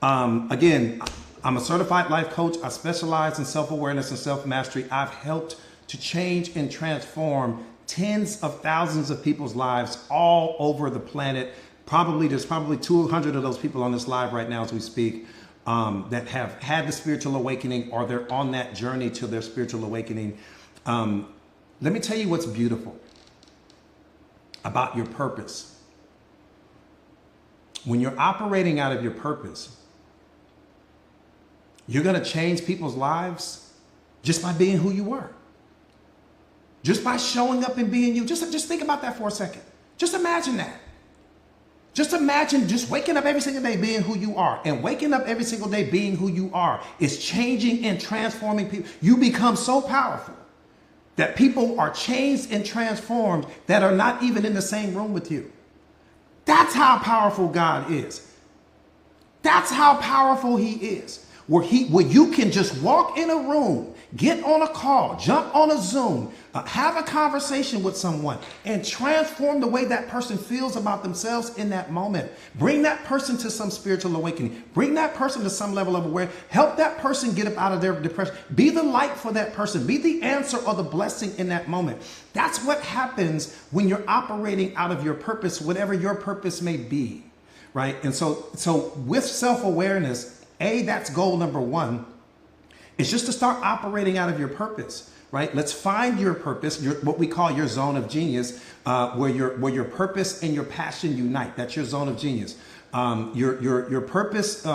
again, I'm a certified life coach. I specialize in self-awareness and self-mastery. I've helped to change and transform tens of thousands of people's lives all over the planet. There's probably 200 of those people on this live right now as we speak that have had the spiritual awakening or they're on that journey to their spiritual awakening. Let me tell you what's beautiful about your purpose. When you're operating out of your purpose, you're going to change people's lives just by being who you were. Just by showing up and being you. Just think about that for a second. Just imagine that. Just imagine just waking up every single day being who you are. And waking up every single day being who you are is changing and transforming people. You become so powerful that people are changed and transformed that are not even in the same room with you. That's how powerful God is. That's how powerful He is. Where you can just walk in a room, get on a call, jump on a Zoom, have a conversation with someone and transform the way that person feels about themselves in that moment. Bring that person to some spiritual awakening. Bring that person to some level of awareness. Help that person get up out of their depression. Be the light for that person. Be the answer or the blessing in that moment. That's what happens when you're operating out of your purpose, whatever your purpose may be, right? And so with self-awareness, that's goal number one. It's just to start operating out of your purpose, right? Let's find your purpose, what we call your zone of genius, where your purpose and your passion unite. That's your zone of genius. Your purpose,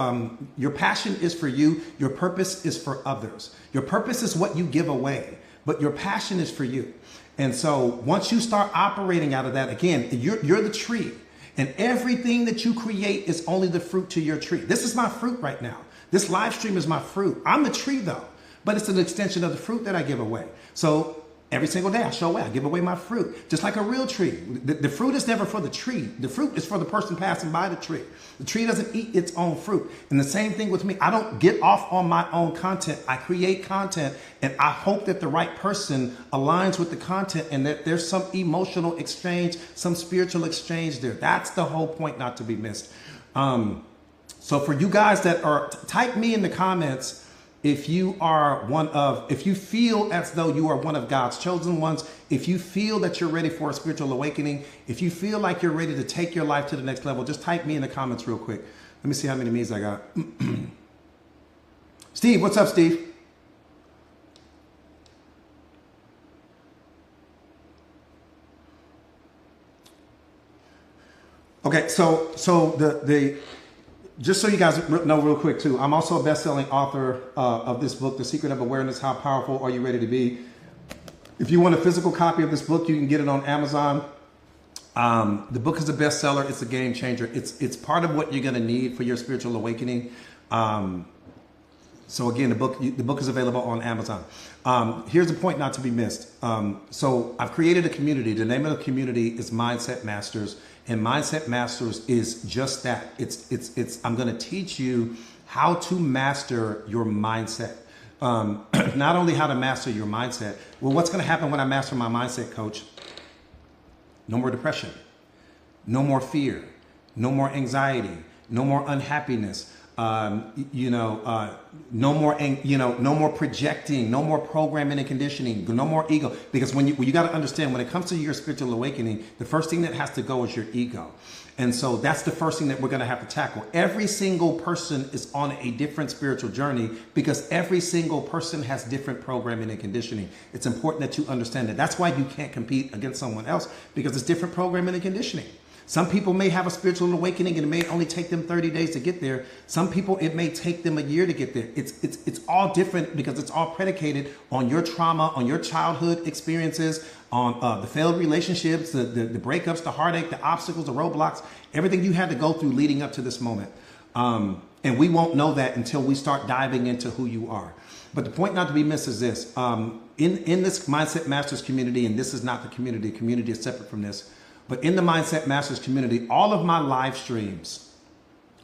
your passion is for you. Your purpose is for others. Your purpose is what you give away, but your passion is for you. And so once you start operating out of that, again, you're the tree. And everything that you create is only the fruit to your tree. This is my fruit right now. This live stream is my fruit. I'm the tree though, but it's an extension of the fruit that I give away. So every single day I show away, I give away my fruit, just like a real tree. The fruit is never for the tree. The fruit is for the person passing by the tree. The tree doesn't eat its own fruit. And the same thing with me. I don't get off on my own content. I create content and I hope that the right person aligns with the content and that there's some emotional exchange, some spiritual exchange there. That's the whole point, not to be missed. So for you guys that are, type me in the comments if you feel as though you are one of God's chosen ones, if you feel that you're ready for a spiritual awakening, if you feel like you're ready to take your life to the next level, just type me in the comments real quick. Let me see how many me's I got. Steve, what's up, Steve? Okay, so just so you guys know real quick too, I'm also a best-selling author of this book, The Secret of Awareness, How Powerful Are You Ready to Be? If you want a physical copy of this book, you can get it on Amazon. The book is a bestseller. It's a game changer. It's part of what you're going to need for your spiritual awakening. So again, the book is available on Amazon. Here's a point not to be missed. So I've created a community. The name of the community is Mindset Masters. And Mindset Masters is just that. I'm going to teach you how to master your mindset. Not only how to master your mindset. Well, what's going to happen when I master my mindset, coach? No more depression. No more fear. no more anxiety, no more unhappiness, no more, no more projecting, no more programming and conditioning, no more ego. Because when you got to understand, when it comes to your spiritual awakening, the first thing that has to go is your ego. And so that's the first thing that we're going to have to tackle. Every single person is on a different spiritual journey because every single person has different programming and conditioning. It's important that you understand that. That's why you can't compete against someone else, because it's different programming and conditioning. Some people may have a spiritual awakening and it may only take them 30 days to get there. Some people, it may take them a year to get there. It's all different because it's all predicated on your trauma, on your childhood experiences, on the failed relationships, the breakups, the heartache, the obstacles, the roadblocks, everything you had to go through leading up to this moment. And we won't know that until we start diving into who you are. But the point not to be missed is this. In this Mindset Masters community, and this is not the community is separate from this, but in the Mindset Masters community, all of my live streams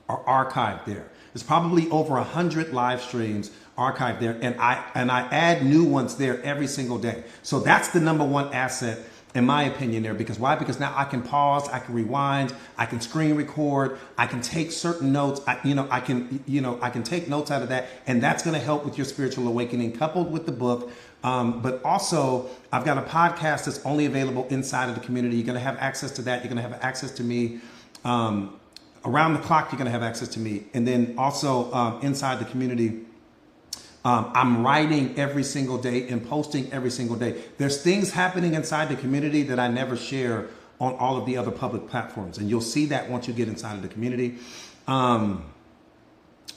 are archived there. There's probably over 100 live streams archived there, and I add new ones there every single day. So that's the number one asset, in my opinion, there. Because why? Because now I can pause, I can rewind, I can screen record, I can take certain notes. I can take notes out of that, and that's going to help with your spiritual awakening, coupled with the book. But also, I've got a podcast that's only available inside of the community. You're going to have access to that. You're going to have access to me around the clock. You're going to have access to me, and then also inside the community. I'm writing every single day and posting every single day. There's things happening inside the community that I never share on all of the other public platforms. And you'll see that once you get inside of the community.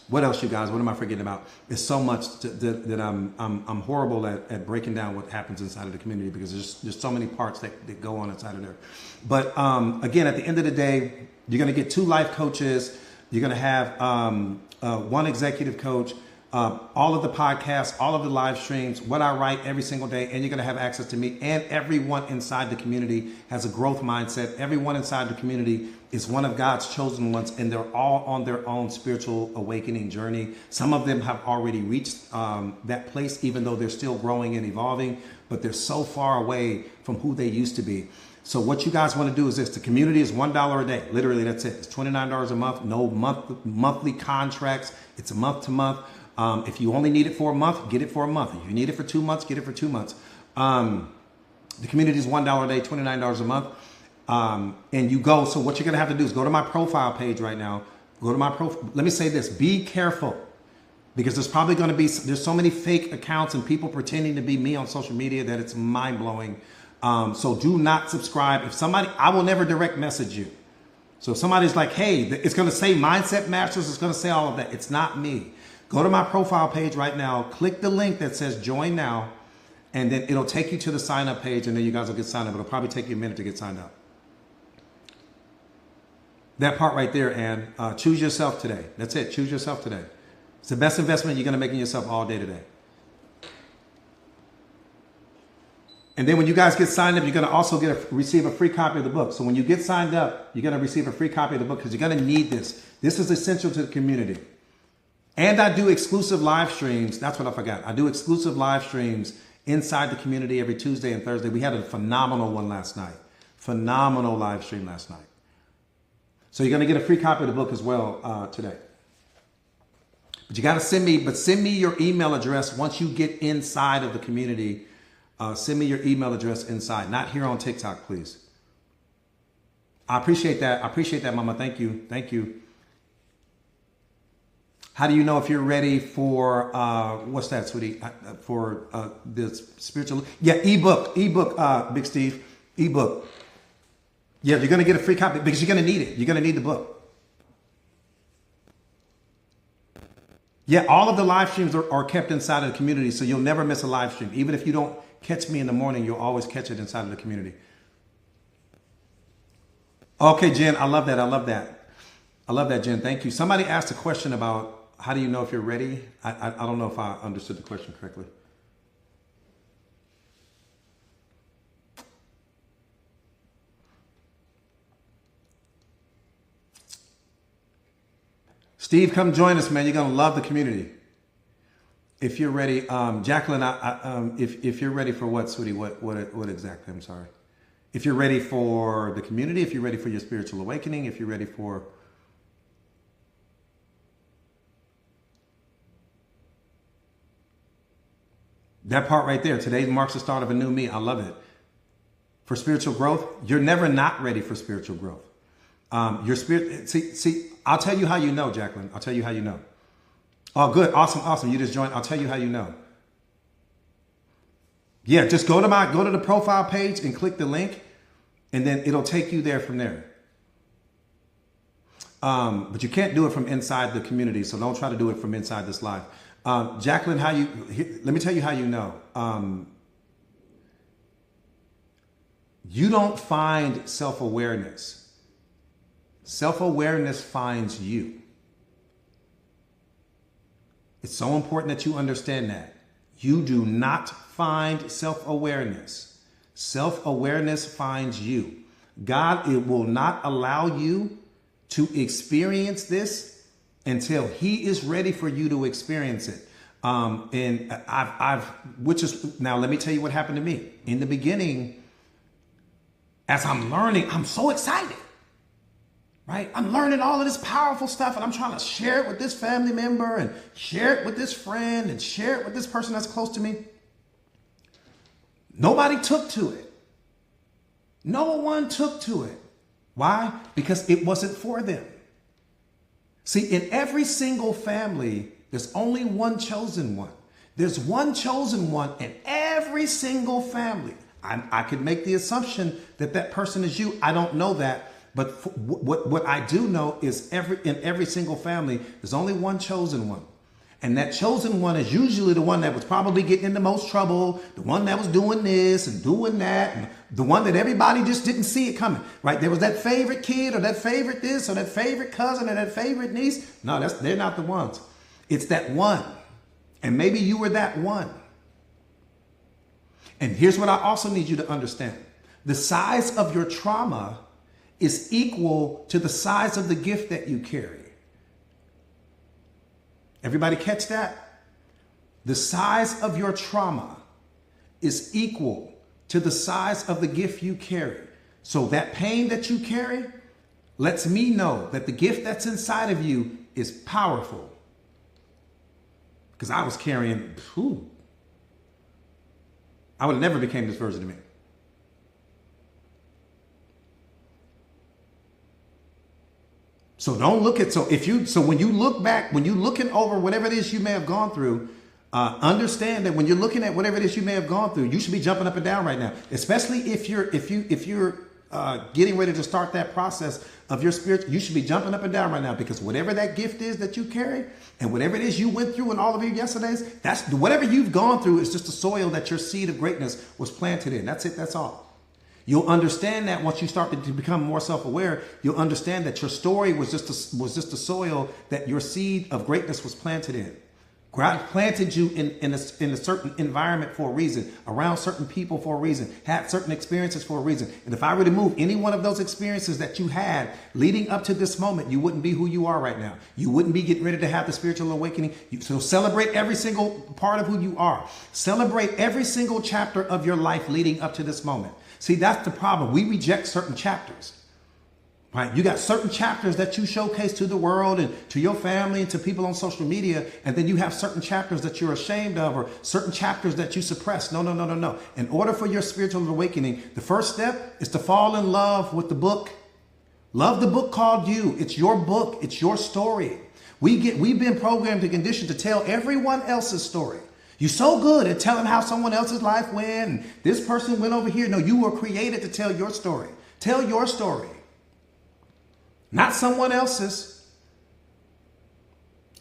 What else, you guys? What am I forgetting about? There's so much that I'm horrible at breaking down what happens inside of the community, because there's so many parts that go on inside of there. But again, at the end of the day, you're going to get 2 life coaches. You're going to have 1 executive coach. All of the podcasts, all of the live streams, what I write every single day, and you're going to have access to me. And everyone inside the community has a growth mindset. Everyone inside the community is one of God's chosen ones, and they're all on their own spiritual awakening journey. Some of them have already reached that place, even though they're still growing and evolving, but they're so far away from who they used to be. So what you guys want to do is this. The community is $1 a day. Literally, that's it. It's $29 a month. No monthly contracts. It's a month to month. If you only need it for a month, get it for a month. If you need it for 2 months, get it for 2 months. The community is $1 a day, $29 a month. And you go, so what you're going to have to do is go to my profile page right now. Go to my profile. Let me say this, be careful, because there's probably going to be, there's so many fake accounts and people pretending to be me on social media that it's mind blowing. So do not subscribe. If somebody, I will never direct message you. So if somebody's like, hey, it's going to say Mindset Masters, it's going to say all of that. It's not me. Go to my profile page right now, click the link that says join now, and then it'll take you to the sign up page, and then you guys will get signed up. It'll probably take you a minute to get signed up. That part right there, and choose yourself today. That's it. Choose yourself today. It's the best investment you're going to make in yourself all day today. And then when you guys get signed up, you're going to also receive a free copy of the book. So when you get signed up, you're going to receive a free copy of the book, because you're going to need this. This is essential to the community. And I do exclusive live streams. That's what I forgot. I do exclusive live streams inside the community every Tuesday and Thursday. We had a phenomenal one last night. Phenomenal live stream last night. So you're going to get a free copy of the book as well today. But you got to send me your email address once you get inside of the community. Send me your email address inside, not here on TikTok, please. I appreciate that. I appreciate that, Mama. Thank you. Thank you. How do you know if you're ready for, what's that, sweetie? For this spiritual, yeah, ebook, Big Steve, ebook. Yeah, you're going to get a free copy because you're going to need it. You're going to need the book. Yeah, all of the live streams are kept inside of the community, so you'll never miss a live stream. Even if you don't catch me in the morning, you'll always catch it inside of the community. Okay, Jen, I love that. I love that. I love that, Jen. Thank you. Somebody asked a question about, how do you know if you're ready? I don't know if I understood the question correctly. Steve, come join us, man. You're going to love the community. If you're ready, Jacqueline, if you're ready for what, sweetie? What exactly? I'm sorry. If you're ready for the community, if you're ready for your spiritual awakening, if you're ready for that part right there. Today marks the start of a new me. I love it. For spiritual growth, you're never not ready for spiritual growth. Your spirit, see, I'll tell you how you know, Jacqueline. I'll tell you how you know. Oh, good. Awesome. You just joined. I'll tell you how you know. Yeah, just go to the profile page and click the link, and then it'll take you there from there. But you can't do it from inside the community, so don't try to do it from inside this live. Jacqueline, let me tell you how you know. You don't find self-awareness. Self-awareness finds you. It's so important that you understand that. You do not find self-awareness. Self-awareness finds you. God, it will not allow you to experience this until he is ready for you to experience it. Now let me tell you what happened to me. In the beginning, as I'm learning, I'm so excited, right? I'm learning all of this powerful stuff and I'm trying to share it with this family member and share it with this friend and share it with this person that's close to me. Nobody took to it. No one took to it. Why? Because it wasn't for them. See, in every single family, there's only one chosen one. There's one chosen one in every single family. I could make the assumption that that person is you. I don't know that. But what I do know is in every single family, there's only one chosen one. And that chosen one is usually the one that was probably getting in the most trouble, the one that was doing this and doing that, and the one that everybody just didn't see it coming, right? There was that favorite kid or that favorite this or that favorite cousin or that favorite niece. No, they're not the ones. It's that one. And maybe you were that one. And here's what I also need you to understand. The size of your trauma is equal to the size of the gift that you carry. Everybody catch that? The size of your trauma is equal to the size of the gift you carry. So that pain that you carry lets me know that the gift that's inside of you is powerful. Because I was carrying, I would have never became this version of me. So don't look at, so when you look back, when you're looking over whatever it is you may have gone through, understand that when you're looking at whatever it is you may have gone through, you should be jumping up and down right now, especially if you're getting ready to start that process of your spirit. You should be jumping up and down right now, because whatever that gift is that you carry and whatever it is you went through in all of your yesterdays, that's whatever you've gone through is just the soil that your seed of greatness was planted in. That's it. That's all. You'll understand that once you start to become more self-aware. You'll understand that your story was just the soil that your seed of greatness was planted in. God planted you in a certain environment for a reason, around certain people for a reason, had certain experiences for a reason. And if I were to remove any one of those experiences that you had leading up to this moment, you wouldn't be who you are right now. You wouldn't be getting ready to have the spiritual awakening. So celebrate every single part of who you are. Celebrate every single chapter of your life leading up to this moment. See, that's the problem. We reject certain chapters. Right? You got certain chapters that you showcase to the world and to your family and to people on social media. And then you have certain chapters that you're ashamed of, or certain chapters that you suppress. No. In order for your spiritual awakening, the first step is to fall in love with the book. Love the book called you. It's your book. It's your story. We've been programmed and conditioned to tell everyone else's story. You're so good at telling how someone else's life went and this person went over here. No, you were created to tell your story. Tell your story. Not someone else's.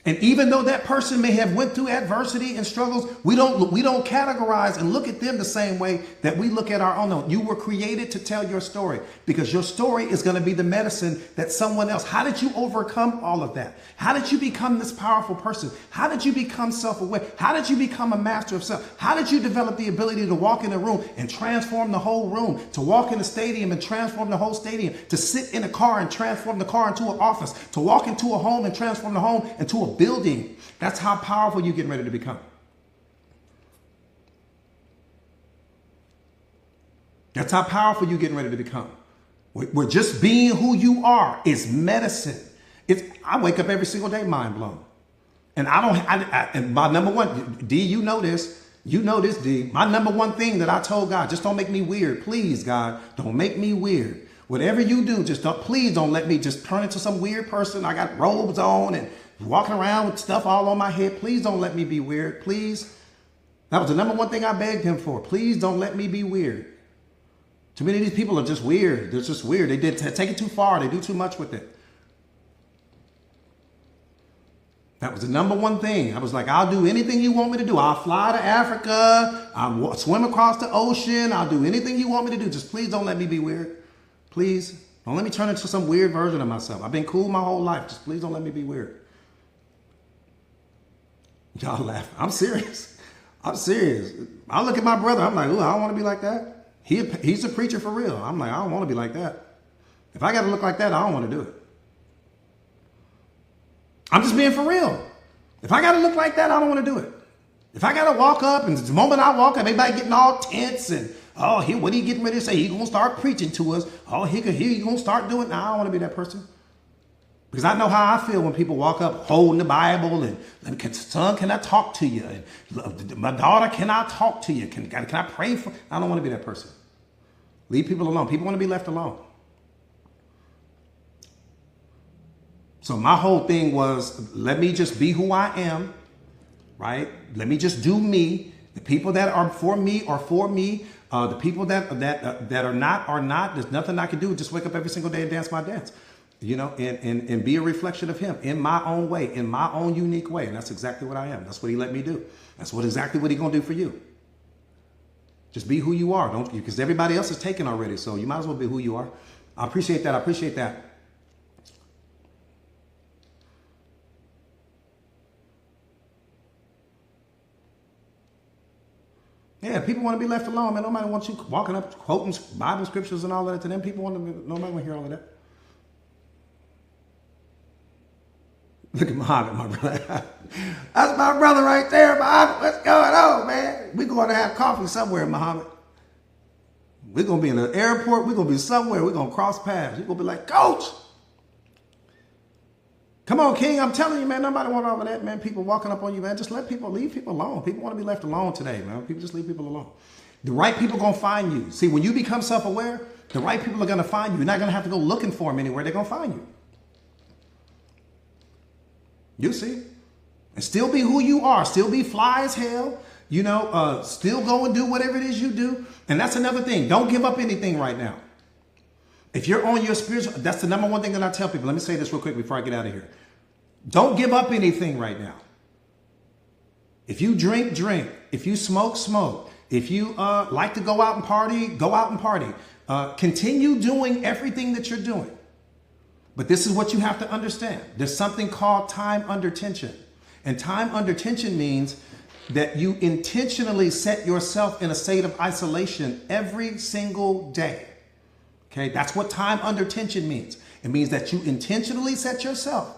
And even though that person may have went through adversity and struggles, we don't categorize and look at them the same way that we look at our own. No, you were created to tell your story, because your story is going to be the medicine that someone else. How did you overcome all of that? How did you become this powerful person? How did you become self-aware? How did you become a master of self? How did you develop the ability to walk in a room and transform the whole room, to walk in a stadium and transform the whole stadium, to sit in a car and transform the car into an office, to walk into a home and transform the home into a building? That's how powerful you're getting ready to become. That's how powerful you're getting ready to become. We're just being who you are is medicine. I wake up every single day mind blown. And and my number one, D, you know this, D. My number one thing that I told God, just don't make me weird. Please, God, don't make me weird. Whatever you do, please don't let me just turn into some weird person. I got robes on and walking around with stuff all on my head. Please don't let me be weird. Please. That was the number one thing I begged him for. Please don't let me be weird. Too many of these people are just weird. They're just weird. They take it too far. They do too much with it. That was the number one thing. I was like, I'll do anything you want me to do. I'll fly to Africa. I'll swim across the ocean. I'll do anything you want me to do. Just please don't let me be weird. Please. Don't let me turn into some weird version of myself. I've been cool my whole life. Just please don't let me be weird. Y'all laugh. I'm serious. I'm serious. I look at my brother. I'm like, ooh, I don't want to be like that. He's a preacher for real. I'm like, I don't want to be like that. If I got to look like that, I don't want to do it. I'm just being for real. If I got to look like that, I don't want to do it. If I got to walk up and the moment I walk up, everybody getting all tense and, oh, what he getting ready to say? He going to start preaching to us. Oh, he going to start doing it. No, I don't want to be that person. Because I know how I feel when people walk up holding the Bible and, son, can I talk to you? And, my daughter, can I talk to you? Can I pray for? I don't want to be that person. Leave people alone. People want to be left alone. So my whole thing was, let me just be who I am, right? Let me just do me. The people that are for me are for me. The people that are not. There's nothing I can do. Just wake up every single day and dance my dance, and be a reflection of him in my own way, in my own unique way. And that's exactly what I am. That's what he let me do. That's exactly what he's going to do for you. Just be who you are. Because everybody else is taken already. So you might as well be who you are. I appreciate that. I appreciate that. Yeah, people want to be left alone, man. Nobody wants you walking up, quoting Bible scriptures and all of that to them. Nobody want to hear all of that. Look at Muhammad, my brother. That's my brother right there, Muhammad. What's going on, man? We're going to have coffee somewhere, Muhammad. We're going to be in the airport. We're going to be somewhere. We're going to cross paths. You're going to be like, Coach. Come on, King. I'm telling you, man, nobody want all of that, man. People walking up on you, man. Just leave people alone. People want to be left alone today, man. People just leave people alone. The right people going to find you. See, when you become self-aware, the right people are going to find you. You're not going to have to go looking for them anywhere. They're going to find you. You see. And still be who you are. Still be fly as hell. Still go and do whatever it is you do. And that's another thing. Don't give up anything right now. If you're on your spiritual, that's the number one thing that I tell people. Let me say this real quick before I get out of here. Don't give up anything right now. If you drink, drink. If you smoke, smoke. If you like to go out and party, go out and party. Continue doing everything that you're doing. But this is what you have to understand. There's something called time under tension. And time under tension means that you intentionally set yourself in a state of isolation every single day. Okay, that's what time under tension means. It means that you intentionally set yourself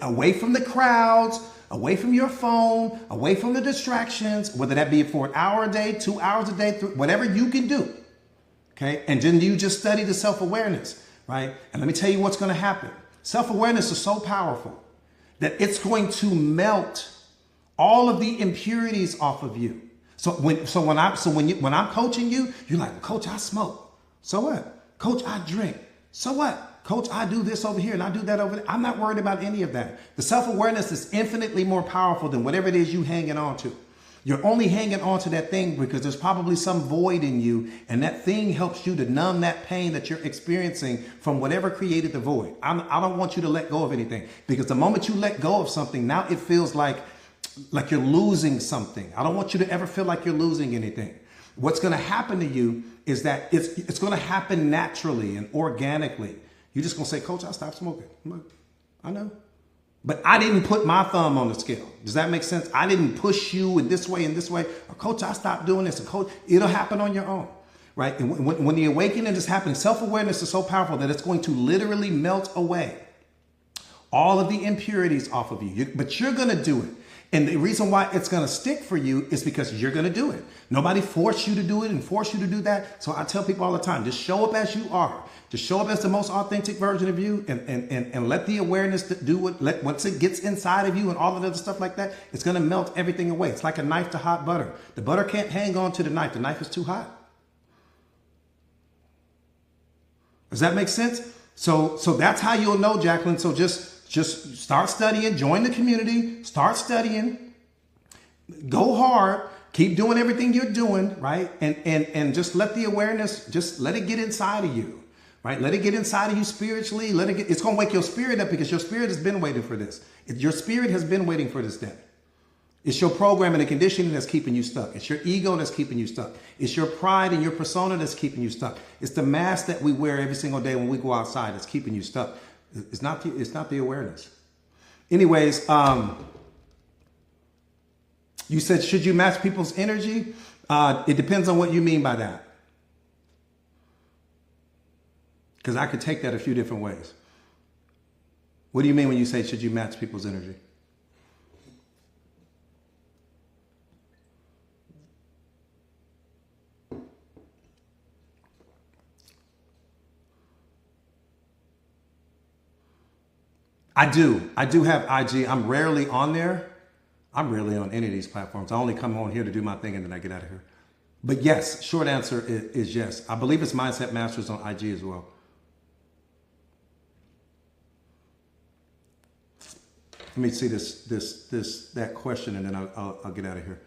away from the crowds, away from your phone, away from the distractions, whether that be for an hour a day, 2 hours a day, whatever you can do. Okay, and then you just study the self-awareness, right? And let me tell you what's going to happen. Self-awareness is so powerful that it's going to melt all of the impurities off of you. When I'm coaching you, you're like, Coach, I smoke. So what? Coach, I drink. So what? Coach, I do this over here and I do that over there. I'm not worried about any of that. The self-awareness is infinitely more powerful than whatever it is you hanging on to. You're only hanging on to that thing because there's probably some void in you, and that thing helps you to numb that pain that you're experiencing from whatever created the void. I don't want you to let go of anything, because the moment you let go of something, now it feels like you're losing something. I don't want you to ever feel like you're losing anything. What's going to happen to you is that it's going to happen naturally and organically. You're just going to say, Coach, I stopped smoking. I know. But I didn't put my thumb on the scale. Does that make sense? I didn't push you in this way and this way. Or, Coach, I stopped doing this. And Coach, it'll happen on your own. Right? And when the awakening is happening, self-awareness is so powerful that it's going to literally melt away all of the impurities off of you. But you're going to do it. And the reason why it's going to stick for you is because you're going to do it. Nobody forced you to do it and forced you to do that. So I tell people all the time, just show up as you are. Just show up as the most authentic version of you, and let the awareness do what, once it gets inside of you and all of the other stuff like that, it's going to melt everything away. It's like a knife to hot butter. The butter can't hang on to the knife. The knife is too hot. Does that make sense? So that's how you'll know, Jacqueline. So just start studying, join the community, start studying, go hard, keep doing everything you're doing, right? And just let the awareness, just let it get inside of you, right? Let it get inside of you spiritually. It's going to wake your spirit up, because your spirit has been waiting for this. Your spirit has been waiting for this day. It's your programming and conditioning that's keeping you stuck. It's your ego that's keeping you stuck. It's your pride and your persona that's keeping you stuck. It's the mask that we wear every single day when we go outside that's keeping you stuck. It's not the awareness. Anyways, you said, should you match people's energy? It depends on what you mean by that. Because I could take that a few different ways. What do you mean when you say, should you match people's energy? I do have IG. I'm rarely on there. I'm rarely on any of these platforms. I only come on here to do my thing and then I get out of here. But yes, short answer is yes. I believe it's Mindset Masters on IG as well. Let me see that question, and then I'll get out of here.